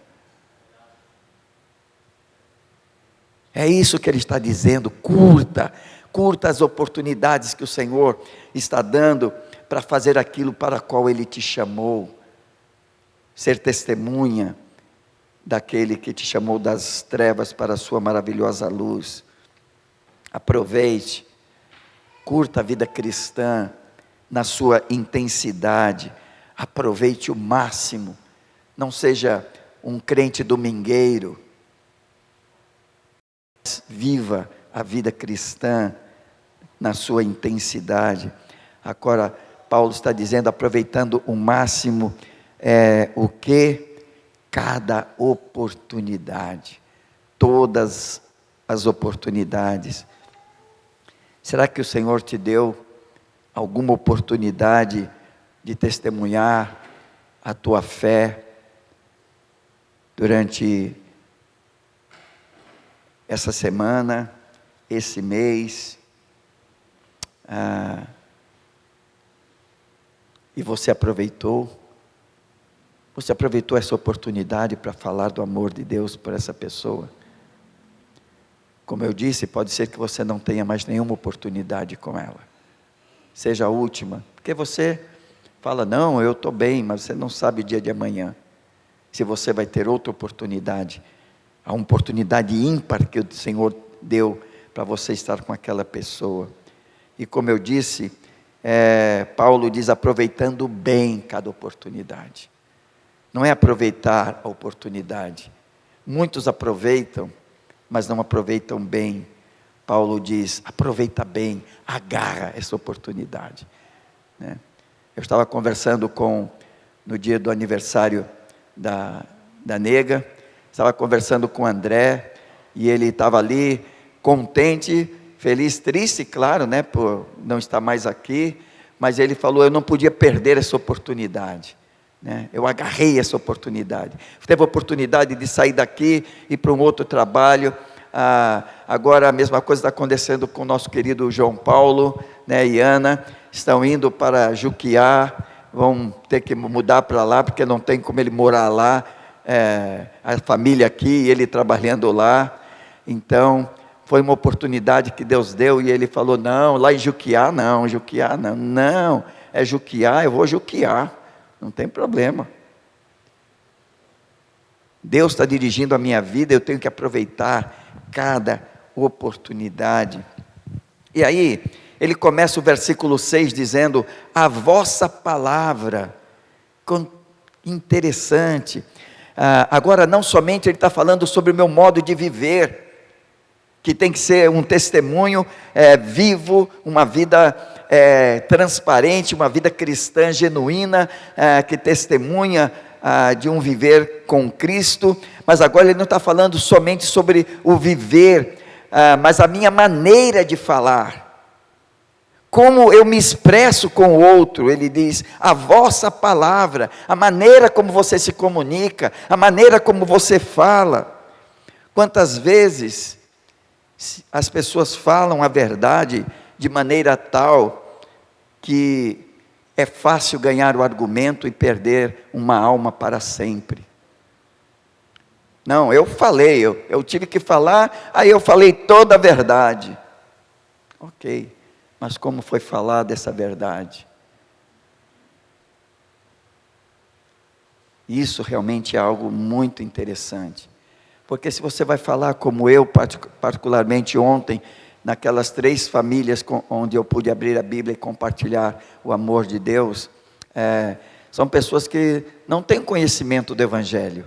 É isso que ele está dizendo, curta as oportunidades que o Senhor está dando para fazer aquilo para o qual Ele te chamou, ser testemunha daquele que te chamou das trevas para a sua maravilhosa luz. Aproveite, curta a vida cristã na sua intensidade, aproveite o máximo, não seja um crente domingueiro, viva a vida cristã na sua intensidade. Agora, Paulo está dizendo, aproveitando o máximo, o que? Cada oportunidade, todas as oportunidades. Será que o Senhor te deu alguma oportunidade de testemunhar a tua fé durante essa semana, esse mês, e você aproveitou essa oportunidade para falar do amor de Deus por essa pessoa. Como eu disse, pode ser que você não tenha mais nenhuma oportunidade com ela, seja a última, porque você fala, não, eu estou bem, mas você não sabe o dia de amanhã, se você vai ter outra oportunidade, a oportunidade ímpar que o Senhor deu para você estar com aquela pessoa. E como eu disse, Paulo diz, aproveitando bem cada oportunidade. Não é aproveitar a oportunidade. Muitos aproveitam, mas não aproveitam bem. Paulo diz, aproveita bem, agarra essa oportunidade. Né? Eu estava conversando no dia do aniversário da nega, estava conversando com o André, e ele estava ali, contente, feliz, triste, claro, né, por não estar mais aqui, mas ele falou, eu não podia perder essa oportunidade, né? Eu agarrei essa oportunidade, teve a oportunidade de sair daqui, ir para um outro trabalho, agora a mesma coisa está acontecendo com o nosso querido João Paulo, né, e Ana, estão indo para Juquiá, vão ter que mudar para lá, porque não tem como ele morar lá, a família aqui, ele trabalhando lá, então foi uma oportunidade que Deus deu, e ele falou, não, lá em Juquiá não, é Juquiá, eu vou Juquiá, não tem problema, Deus está dirigindo a minha vida, eu tenho que aproveitar cada oportunidade. E aí, ele começa o versículo 6 dizendo, a vossa palavra, interessante, agora não somente ele está falando sobre o meu modo de viver, que tem que ser um testemunho vivo, uma vida transparente, uma vida cristã genuína, que testemunha de um viver com Cristo, mas agora ele não está falando somente sobre o viver, mas a minha maneira de falar, como eu me expresso com o outro. Ele diz, a vossa palavra, a maneira como você se comunica, a maneira como você fala. Quantas vezes as pessoas falam a verdade de maneira tal que é fácil ganhar o argumento e perder uma alma para sempre. Não, eu falei, eu tive que falar, aí eu falei toda a verdade. Ok, mas como foi falada essa verdade? Isso realmente é algo muito interessante. Porque se você vai falar como eu, particularmente ontem, naquelas 3 famílias onde eu pude abrir a Bíblia e compartilhar o amor de Deus, são pessoas que não têm conhecimento do Evangelho.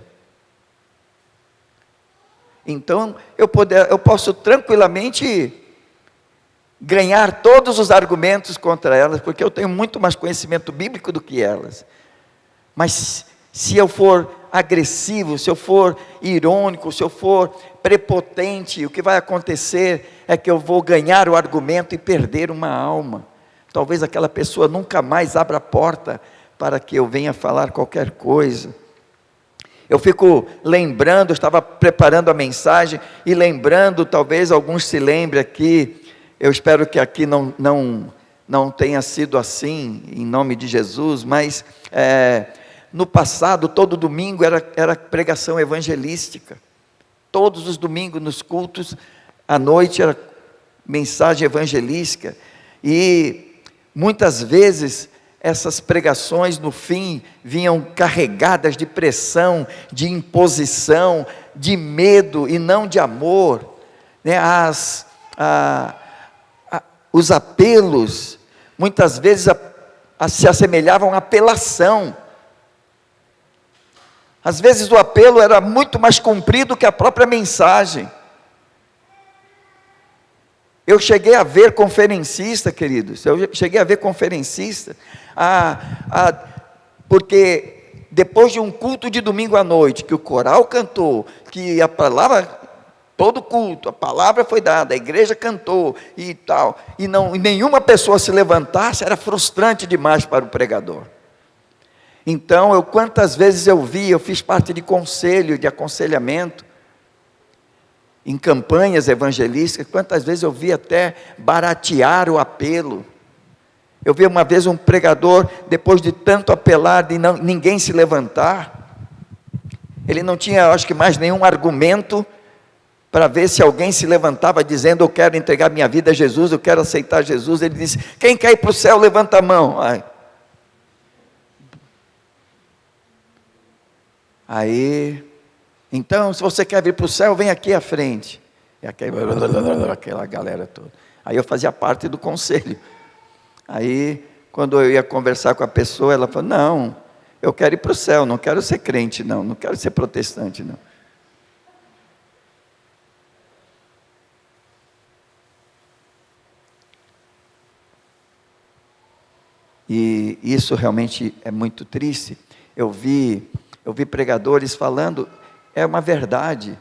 Então, eu posso tranquilamente ganhar todos os argumentos contra elas, porque eu tenho muito mais conhecimento bíblico do que elas. Mas se eu for agressivo, se eu for irônico, se eu for prepotente, o que vai acontecer é que eu vou ganhar o argumento e perder uma alma. Talvez aquela pessoa nunca mais abra a porta para que eu venha falar qualquer coisa. Eu fico lembrando, eu estava preparando a mensagem e lembrando, talvez alguns se lembrem aqui, eu espero que aqui não tenha sido assim, em nome de Jesus, mas no passado, todo domingo era pregação evangelística. Todos os domingos nos cultos, à noite era mensagem evangelística. E muitas vezes essas pregações no fim vinham carregadas de pressão, de imposição, de medo e não de amor, né? Os apelos muitas vezes se assemelhavam à apelação. Às vezes o apelo era muito mais comprido que a própria mensagem. Eu cheguei a ver conferencista, queridos, porque depois de um culto de domingo à noite, que o coral cantou, que a palavra, todo culto, a palavra foi dada, a igreja cantou e tal, e nenhuma pessoa se levantasse, era frustrante demais para o pregador. Então, quantas vezes eu fiz parte de conselho, de aconselhamento, em campanhas evangelísticas, quantas vezes eu vi até baratear o apelo. Eu vi uma vez um pregador, depois de tanto apelar, de ninguém se levantar, ele não tinha, acho que mais nenhum argumento, para ver se alguém se levantava dizendo, eu quero entregar minha vida a Jesus, eu quero aceitar Jesus. Ele disse, quem quer ir para o céu, levanta a mão. Aí, então, se você quer vir para o céu, vem aqui à frente. E aquela galera toda. Aí eu fazia parte do conselho. Aí, quando eu ia conversar com a pessoa, ela falou, não, eu quero ir para o céu, não quero ser crente, não quero ser protestante, não. E isso realmente é muito triste. Eu vi pregadores falando, é uma verdade,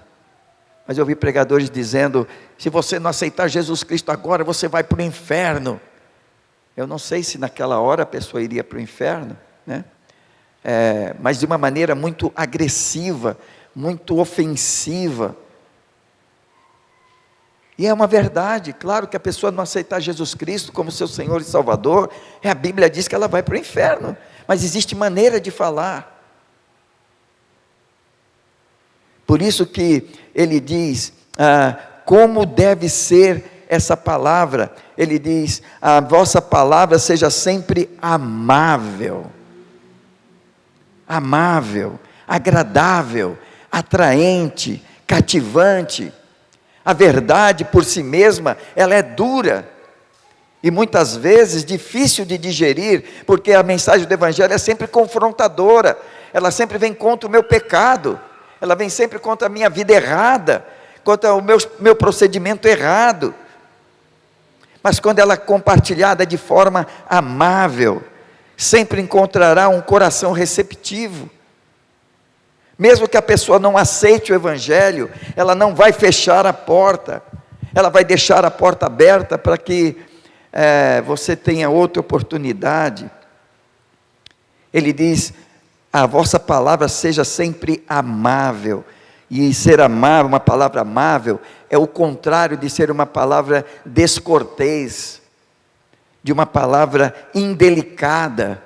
mas eu vi pregadores dizendo, se você não aceitar Jesus Cristo agora, você vai para o inferno. Eu não sei se naquela hora a pessoa iria para o inferno, né? Mas de uma maneira muito agressiva, muito ofensiva. E é uma verdade, claro que a pessoa não aceitar Jesus Cristo como seu Senhor e Salvador, a Bíblia diz que ela vai para o inferno, mas existe maneira de falar. Por isso que ele diz, como deve ser essa palavra, ele diz, a vossa palavra seja sempre amável, agradável, atraente, cativante. A verdade por si mesma, ela é dura, e muitas vezes difícil de digerir, porque a mensagem do Evangelho é sempre confrontadora, ela sempre vem contra o meu pecado, ela vem sempre contra a minha vida errada, contra o meu procedimento errado, mas quando ela é compartilhada de forma amável, sempre encontrará um coração receptivo. Mesmo que a pessoa não aceite o Evangelho, ela não vai fechar a porta, ela vai deixar a porta aberta para que você tenha outra oportunidade. Ele diz, a vossa palavra seja sempre amável, e ser amável, uma palavra amável, é o contrário de ser uma palavra descortês, de uma palavra indelicada,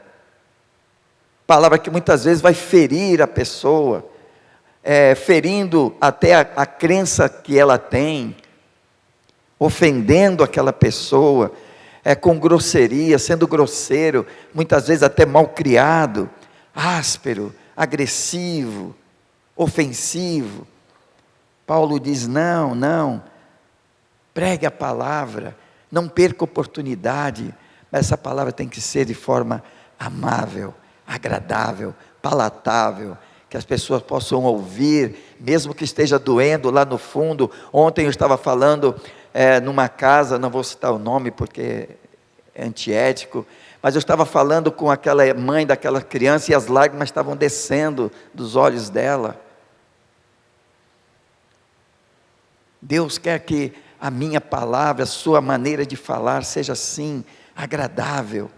palavra que muitas vezes vai ferir a pessoa, ferindo até a crença que ela tem, ofendendo aquela pessoa, com grosseria, sendo grosseiro, muitas vezes até malcriado, áspero, agressivo, ofensivo. Paulo diz, não, pregue a palavra, não perca oportunidade, mas essa palavra tem que ser de forma amável, agradável, palatável, que as pessoas possam ouvir, mesmo que esteja doendo lá no fundo. Ontem eu estava falando numa casa, não vou citar o nome porque é antiético, mas eu estava falando com aquela mãe daquela criança e as lágrimas estavam descendo dos olhos dela. Deus quer que a minha palavra, a sua maneira de falar seja assim, agradável,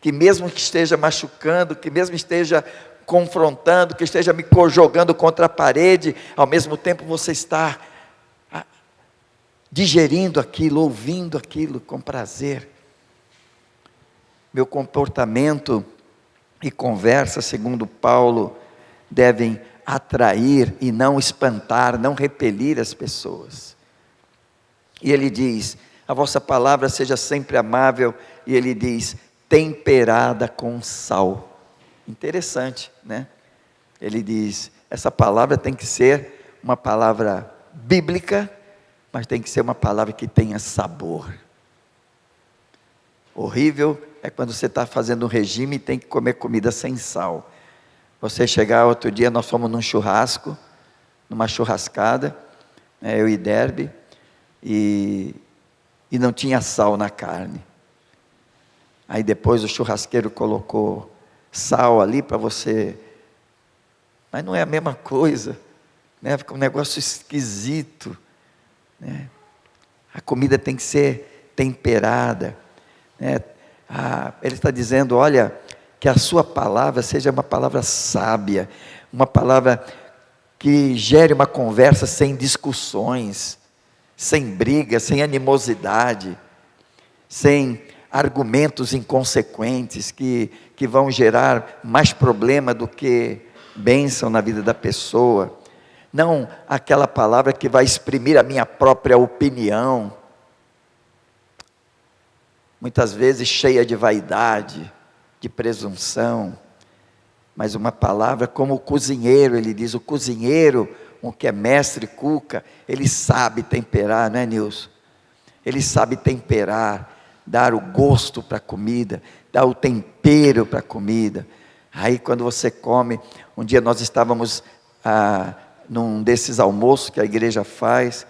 que mesmo que esteja machucando, que mesmo esteja confrontando, que esteja me jogando contra a parede, ao mesmo tempo você está digerindo aquilo, ouvindo aquilo com prazer. Meu comportamento e conversa, segundo Paulo, devem atrair e não espantar, não repelir as pessoas. E ele diz, a vossa palavra seja sempre amável, e ele diz, temperada com sal. Interessante, né? Ele diz, essa palavra tem que ser uma palavra bíblica, mas tem que ser uma palavra que tenha sabor. Horrível é quando você está fazendo um regime e tem que comer comida sem sal. Você chegar outro dia, nós fomos num churrasco, numa churrascada, eu e Derby, e não tinha sal na carne. Aí depois o churrasqueiro colocou sal ali para você, mas não é a mesma coisa, né? Fica um negócio esquisito, né? A comida tem que ser temperada, né? Ele está dizendo, olha, que a sua palavra seja uma palavra sábia, uma palavra que gere uma conversa sem discussões, sem briga, sem animosidade, sem argumentos inconsequentes que vão gerar mais problema do que bênção na vida da pessoa. Não aquela palavra que vai exprimir a minha própria opinião, muitas vezes cheia de vaidade, de presunção, mas uma palavra como o cozinheiro, ele diz, o cozinheiro, o que é mestre cuca, ele sabe temperar, não é, Nilson? Ele sabe temperar, dar o gosto para a comida, dar o tempero para a comida. Aí quando você come, um dia nós estávamos num desses almoços que a igreja faz,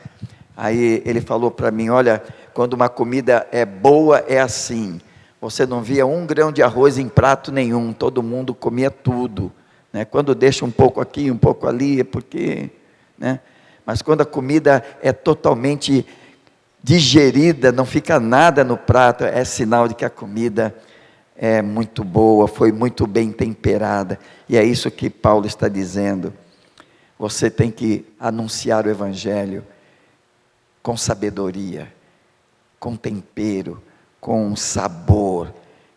aí ele falou para mim, olha, quando uma comida é boa é assim, você não via 1 grão de arroz em prato nenhum, todo mundo comia tudo, né? Quando deixa um pouco aqui, um pouco ali, é porque, né? Mas quando a comida é totalmente digerida, não fica nada no prato, é sinal de que a comida é muito boa, foi muito bem temperada, e é isso que Paulo está dizendo. Você tem que anunciar o Evangelho com sabedoria, com tempero, com sabor,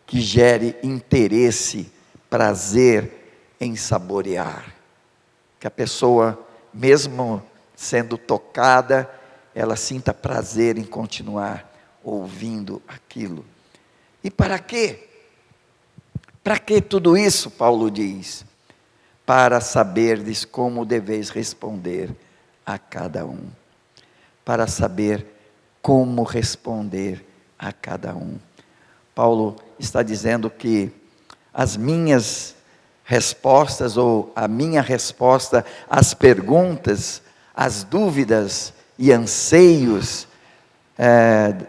que gere interesse, prazer em saborear. Que a pessoa, mesmo sendo tocada, ela sinta prazer em continuar ouvindo aquilo. E para quê? Para que tudo isso, Paulo diz? Para saberdes como deveis responder a cada um. Para saber como responder a cada um. Paulo está dizendo que as minhas respostas, ou a minha resposta às perguntas, às dúvidas e anseios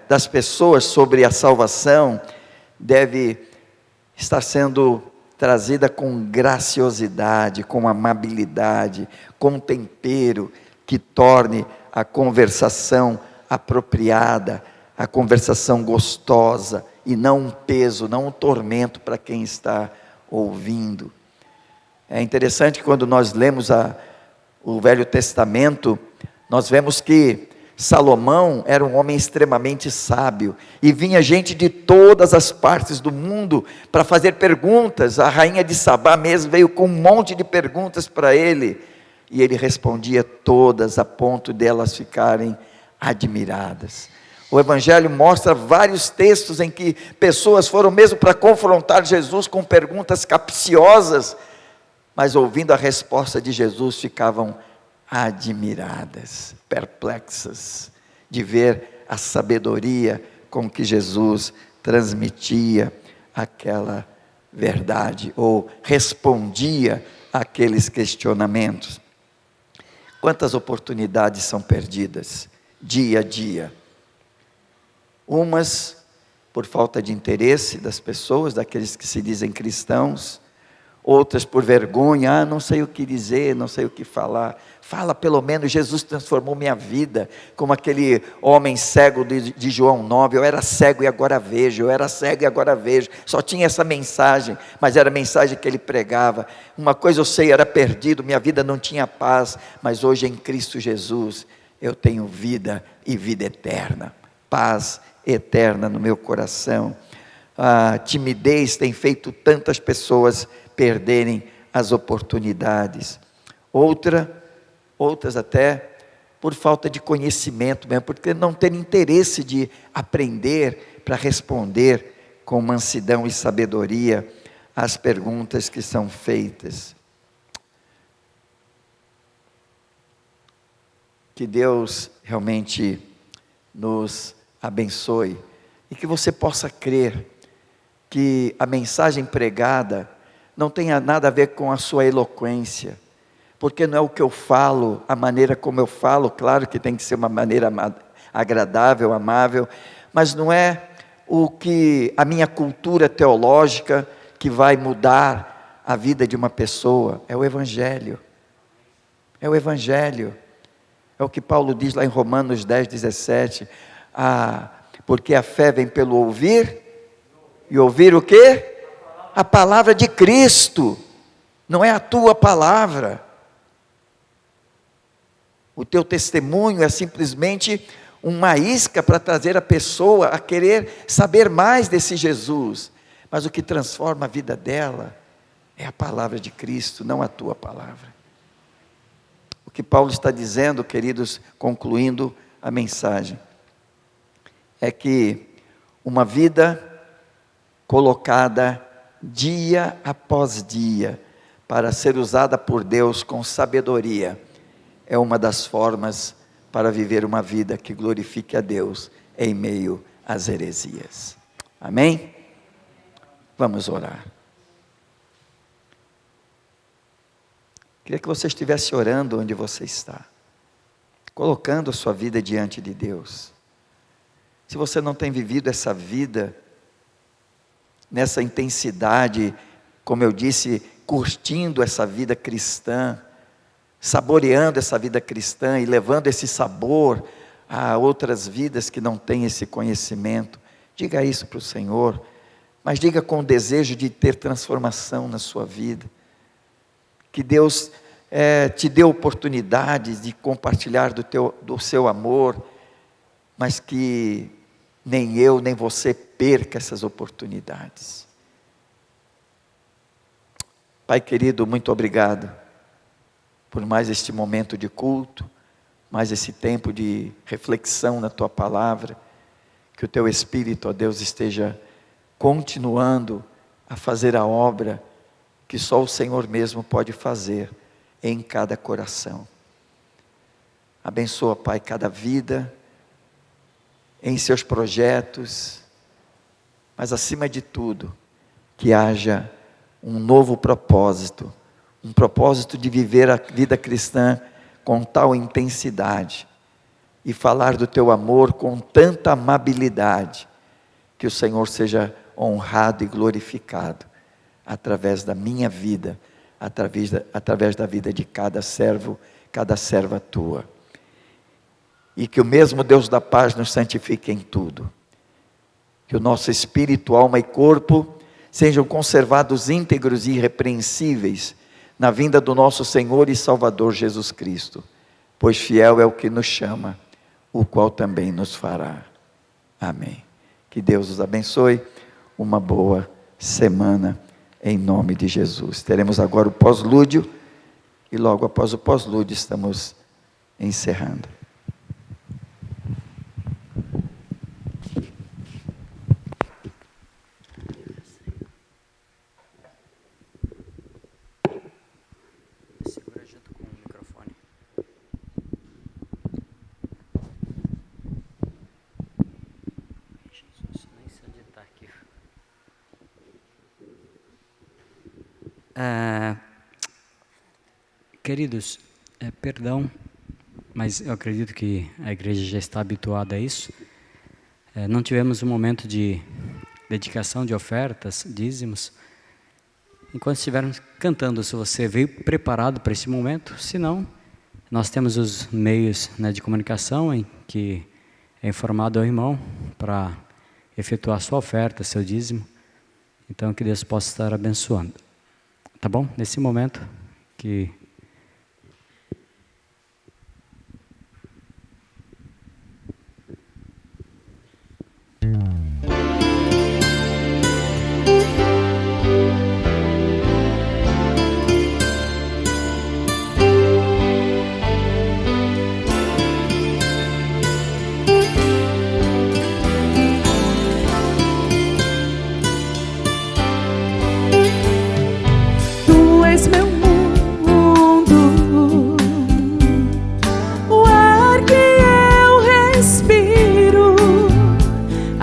das pessoas sobre a salvação, deve estar sendo trazida com graciosidade, com amabilidade, com tempero, que torne a conversação apropriada, a conversação gostosa, e não um peso, não um tormento para quem está ouvindo. É interessante que quando nós lemos o Velho Testamento, nós vemos que Salomão era um homem extremamente sábio, e vinha gente de todas as partes do mundo para fazer perguntas. A rainha de Sabá mesmo veio com um monte de perguntas para ele, e ele respondia todas, a ponto delas ficarem admiradas. O Evangelho mostra vários textos em que pessoas foram mesmo para confrontar Jesus com perguntas capciosas, mas ouvindo a resposta de Jesus ficavam admiradas, perplexas, de ver a sabedoria com que Jesus transmitia aquela verdade, ou respondia àqueles questionamentos. Quantas oportunidades são perdidas, dia a dia? Umas por falta de interesse das pessoas, daqueles que se dizem cristãos, outras por vergonha, não sei o que dizer, não sei o que falar. Fala pelo menos, Jesus transformou minha vida, como aquele homem cego de João 9, eu era cego e agora vejo, eu era cego e agora vejo, só tinha essa mensagem, mas era a mensagem que ele pregava. Uma coisa eu sei, era perdido, minha vida não tinha paz, mas hoje em Cristo Jesus, eu tenho vida e vida eterna, paz eterna no meu coração. A timidez tem feito tantas pessoas perderem as oportunidades. Outras até por falta de conhecimento mesmo, porque não tem interesse de aprender para responder com mansidão e sabedoria às perguntas que são feitas. Que Deus realmente nos abençoe e que você possa crer que a mensagem pregada não tenha nada a ver com a sua eloquência, porque não é o que eu falo, a maneira como eu falo, claro que tem que ser uma maneira agradável, amável, mas não é a minha cultura teológica que vai mudar a vida de uma pessoa, é o Evangelho. É o Evangelho. É o que Paulo diz lá em Romanos 10:17, porque a fé vem pelo ouvir, e ouvir o quê? A palavra de Cristo, não é a tua palavra. O teu testemunho é simplesmente uma isca para trazer a pessoa a querer saber mais desse Jesus. Mas o que transforma a vida dela é a palavra de Cristo, não a tua palavra. O que Paulo está dizendo, queridos, concluindo a mensagem, é que uma vida colocada dia após dia para ser usada por Deus com sabedoria é uma das formas para viver uma vida que glorifique a Deus em meio às heresias. Amém? Vamos orar. Queria que você estivesse orando onde você está, colocando a sua vida diante de Deus. Se você não tem vivido essa vida, nessa intensidade, como eu disse, curtindo essa vida cristã, saboreando essa vida cristã e levando esse sabor a outras vidas que não têm esse conhecimento, diga isso para o Senhor, mas diga com o desejo de ter transformação na sua vida, que Deus te dê oportunidades de compartilhar do seu amor, mas que nem eu nem você perca essas oportunidades. Pai querido, muito obrigado por mais este momento de culto, mais esse tempo de reflexão na tua palavra, que o teu Espírito, ó Deus, esteja continuando a fazer a obra que só o Senhor mesmo pode fazer em cada coração. Abençoa, Pai, cada vida, em seus projetos, mas acima de tudo, que haja um novo propósito, um propósito de viver a vida cristã com tal intensidade, e falar do teu amor com tanta amabilidade, que o Senhor seja honrado e glorificado, através da minha vida, através da vida de cada servo, cada serva tua. E que o mesmo Deus da paz nos santifique em tudo. Que o nosso espírito, alma e corpo sejam conservados íntegros e irrepreensíveis na vinda do nosso Senhor e Salvador Jesus Cristo. Pois fiel é o que nos chama, o qual também nos fará. Amém. Que Deus os abençoe. Uma boa semana em nome de Jesus. Teremos agora o pós-lúdio e logo após o pós-lúdio estamos encerrando. Segura junto com o microfone. Jesus, nem sei onde está aqui. Queridos, perdão, mas eu acredito que a igreja já está habituada a isso. Não tivemos um momento de dedicação de ofertas, dízimos. Enquanto estivermos cantando, se você veio preparado para esse momento, se não, nós temos os meios, né, de comunicação em que é informado ao irmão para efetuar sua oferta, seu dízimo. Então, que Deus possa estar abençoando. Tá bom? Nesse momento que...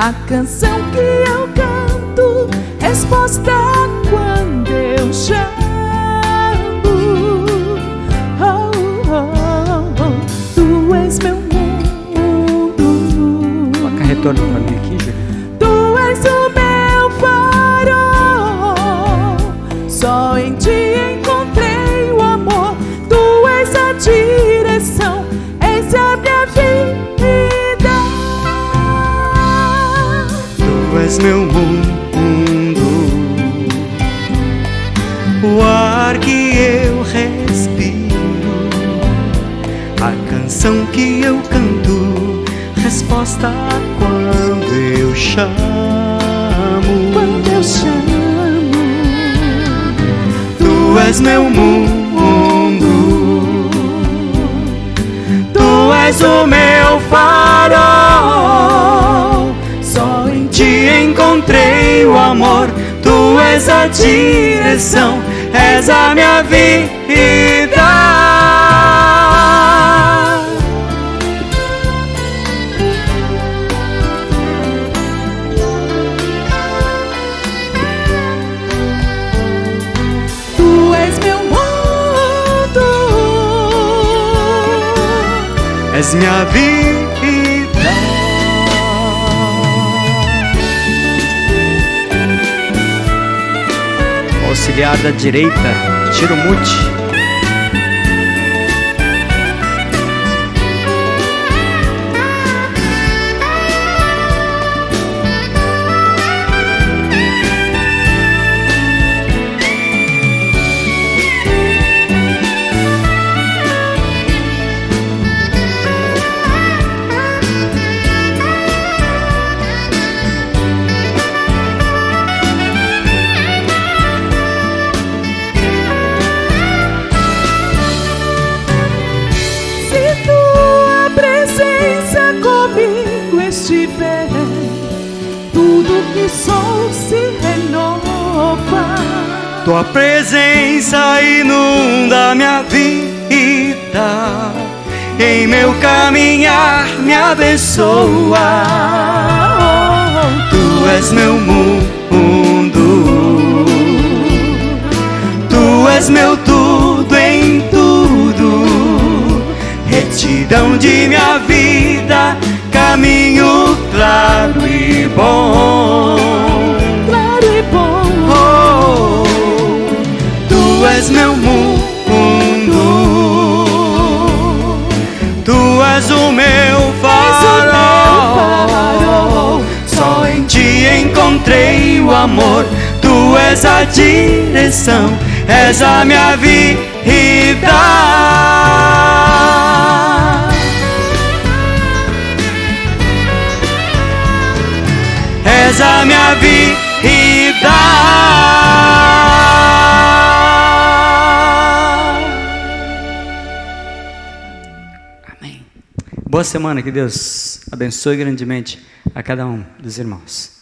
A canção que eu canto, resposta quando eu chamo. Oh, oh, oh, tu és meu mundo. Coloca retorno para mim aqui, Júlio. Tu és o meu farol, só em ti encontrei o amor. Tu és a direção, és a minha vida. Tu és meu mundo, o ar que eu respiro, a canção canção que eu canto, resposta quando eu chamo. Quando eu chamo, Tu és meu mundo, Tu és o meu farol. Só em Ti encontrei o amor, Tu és a direção, és a minha vida. Tu és meu mundo, És minha vida. Auxiliar da direita, tiro mute. sol se renova. Tua presença inunda minha vida, em meu caminhar me abençoa. Tu és meu mundo, Tu és meu tudo em tudo, retidão de minha vida, caminho claro e bom. Claro e bom. Oh, Tu és meu mundo, Tu és o meu farol. Só em Ti encontrei o amor, Tu és a direção, és a minha vida. És a minha vida. Amém. Boa semana, que Deus abençoe grandemente a cada um dos irmãos.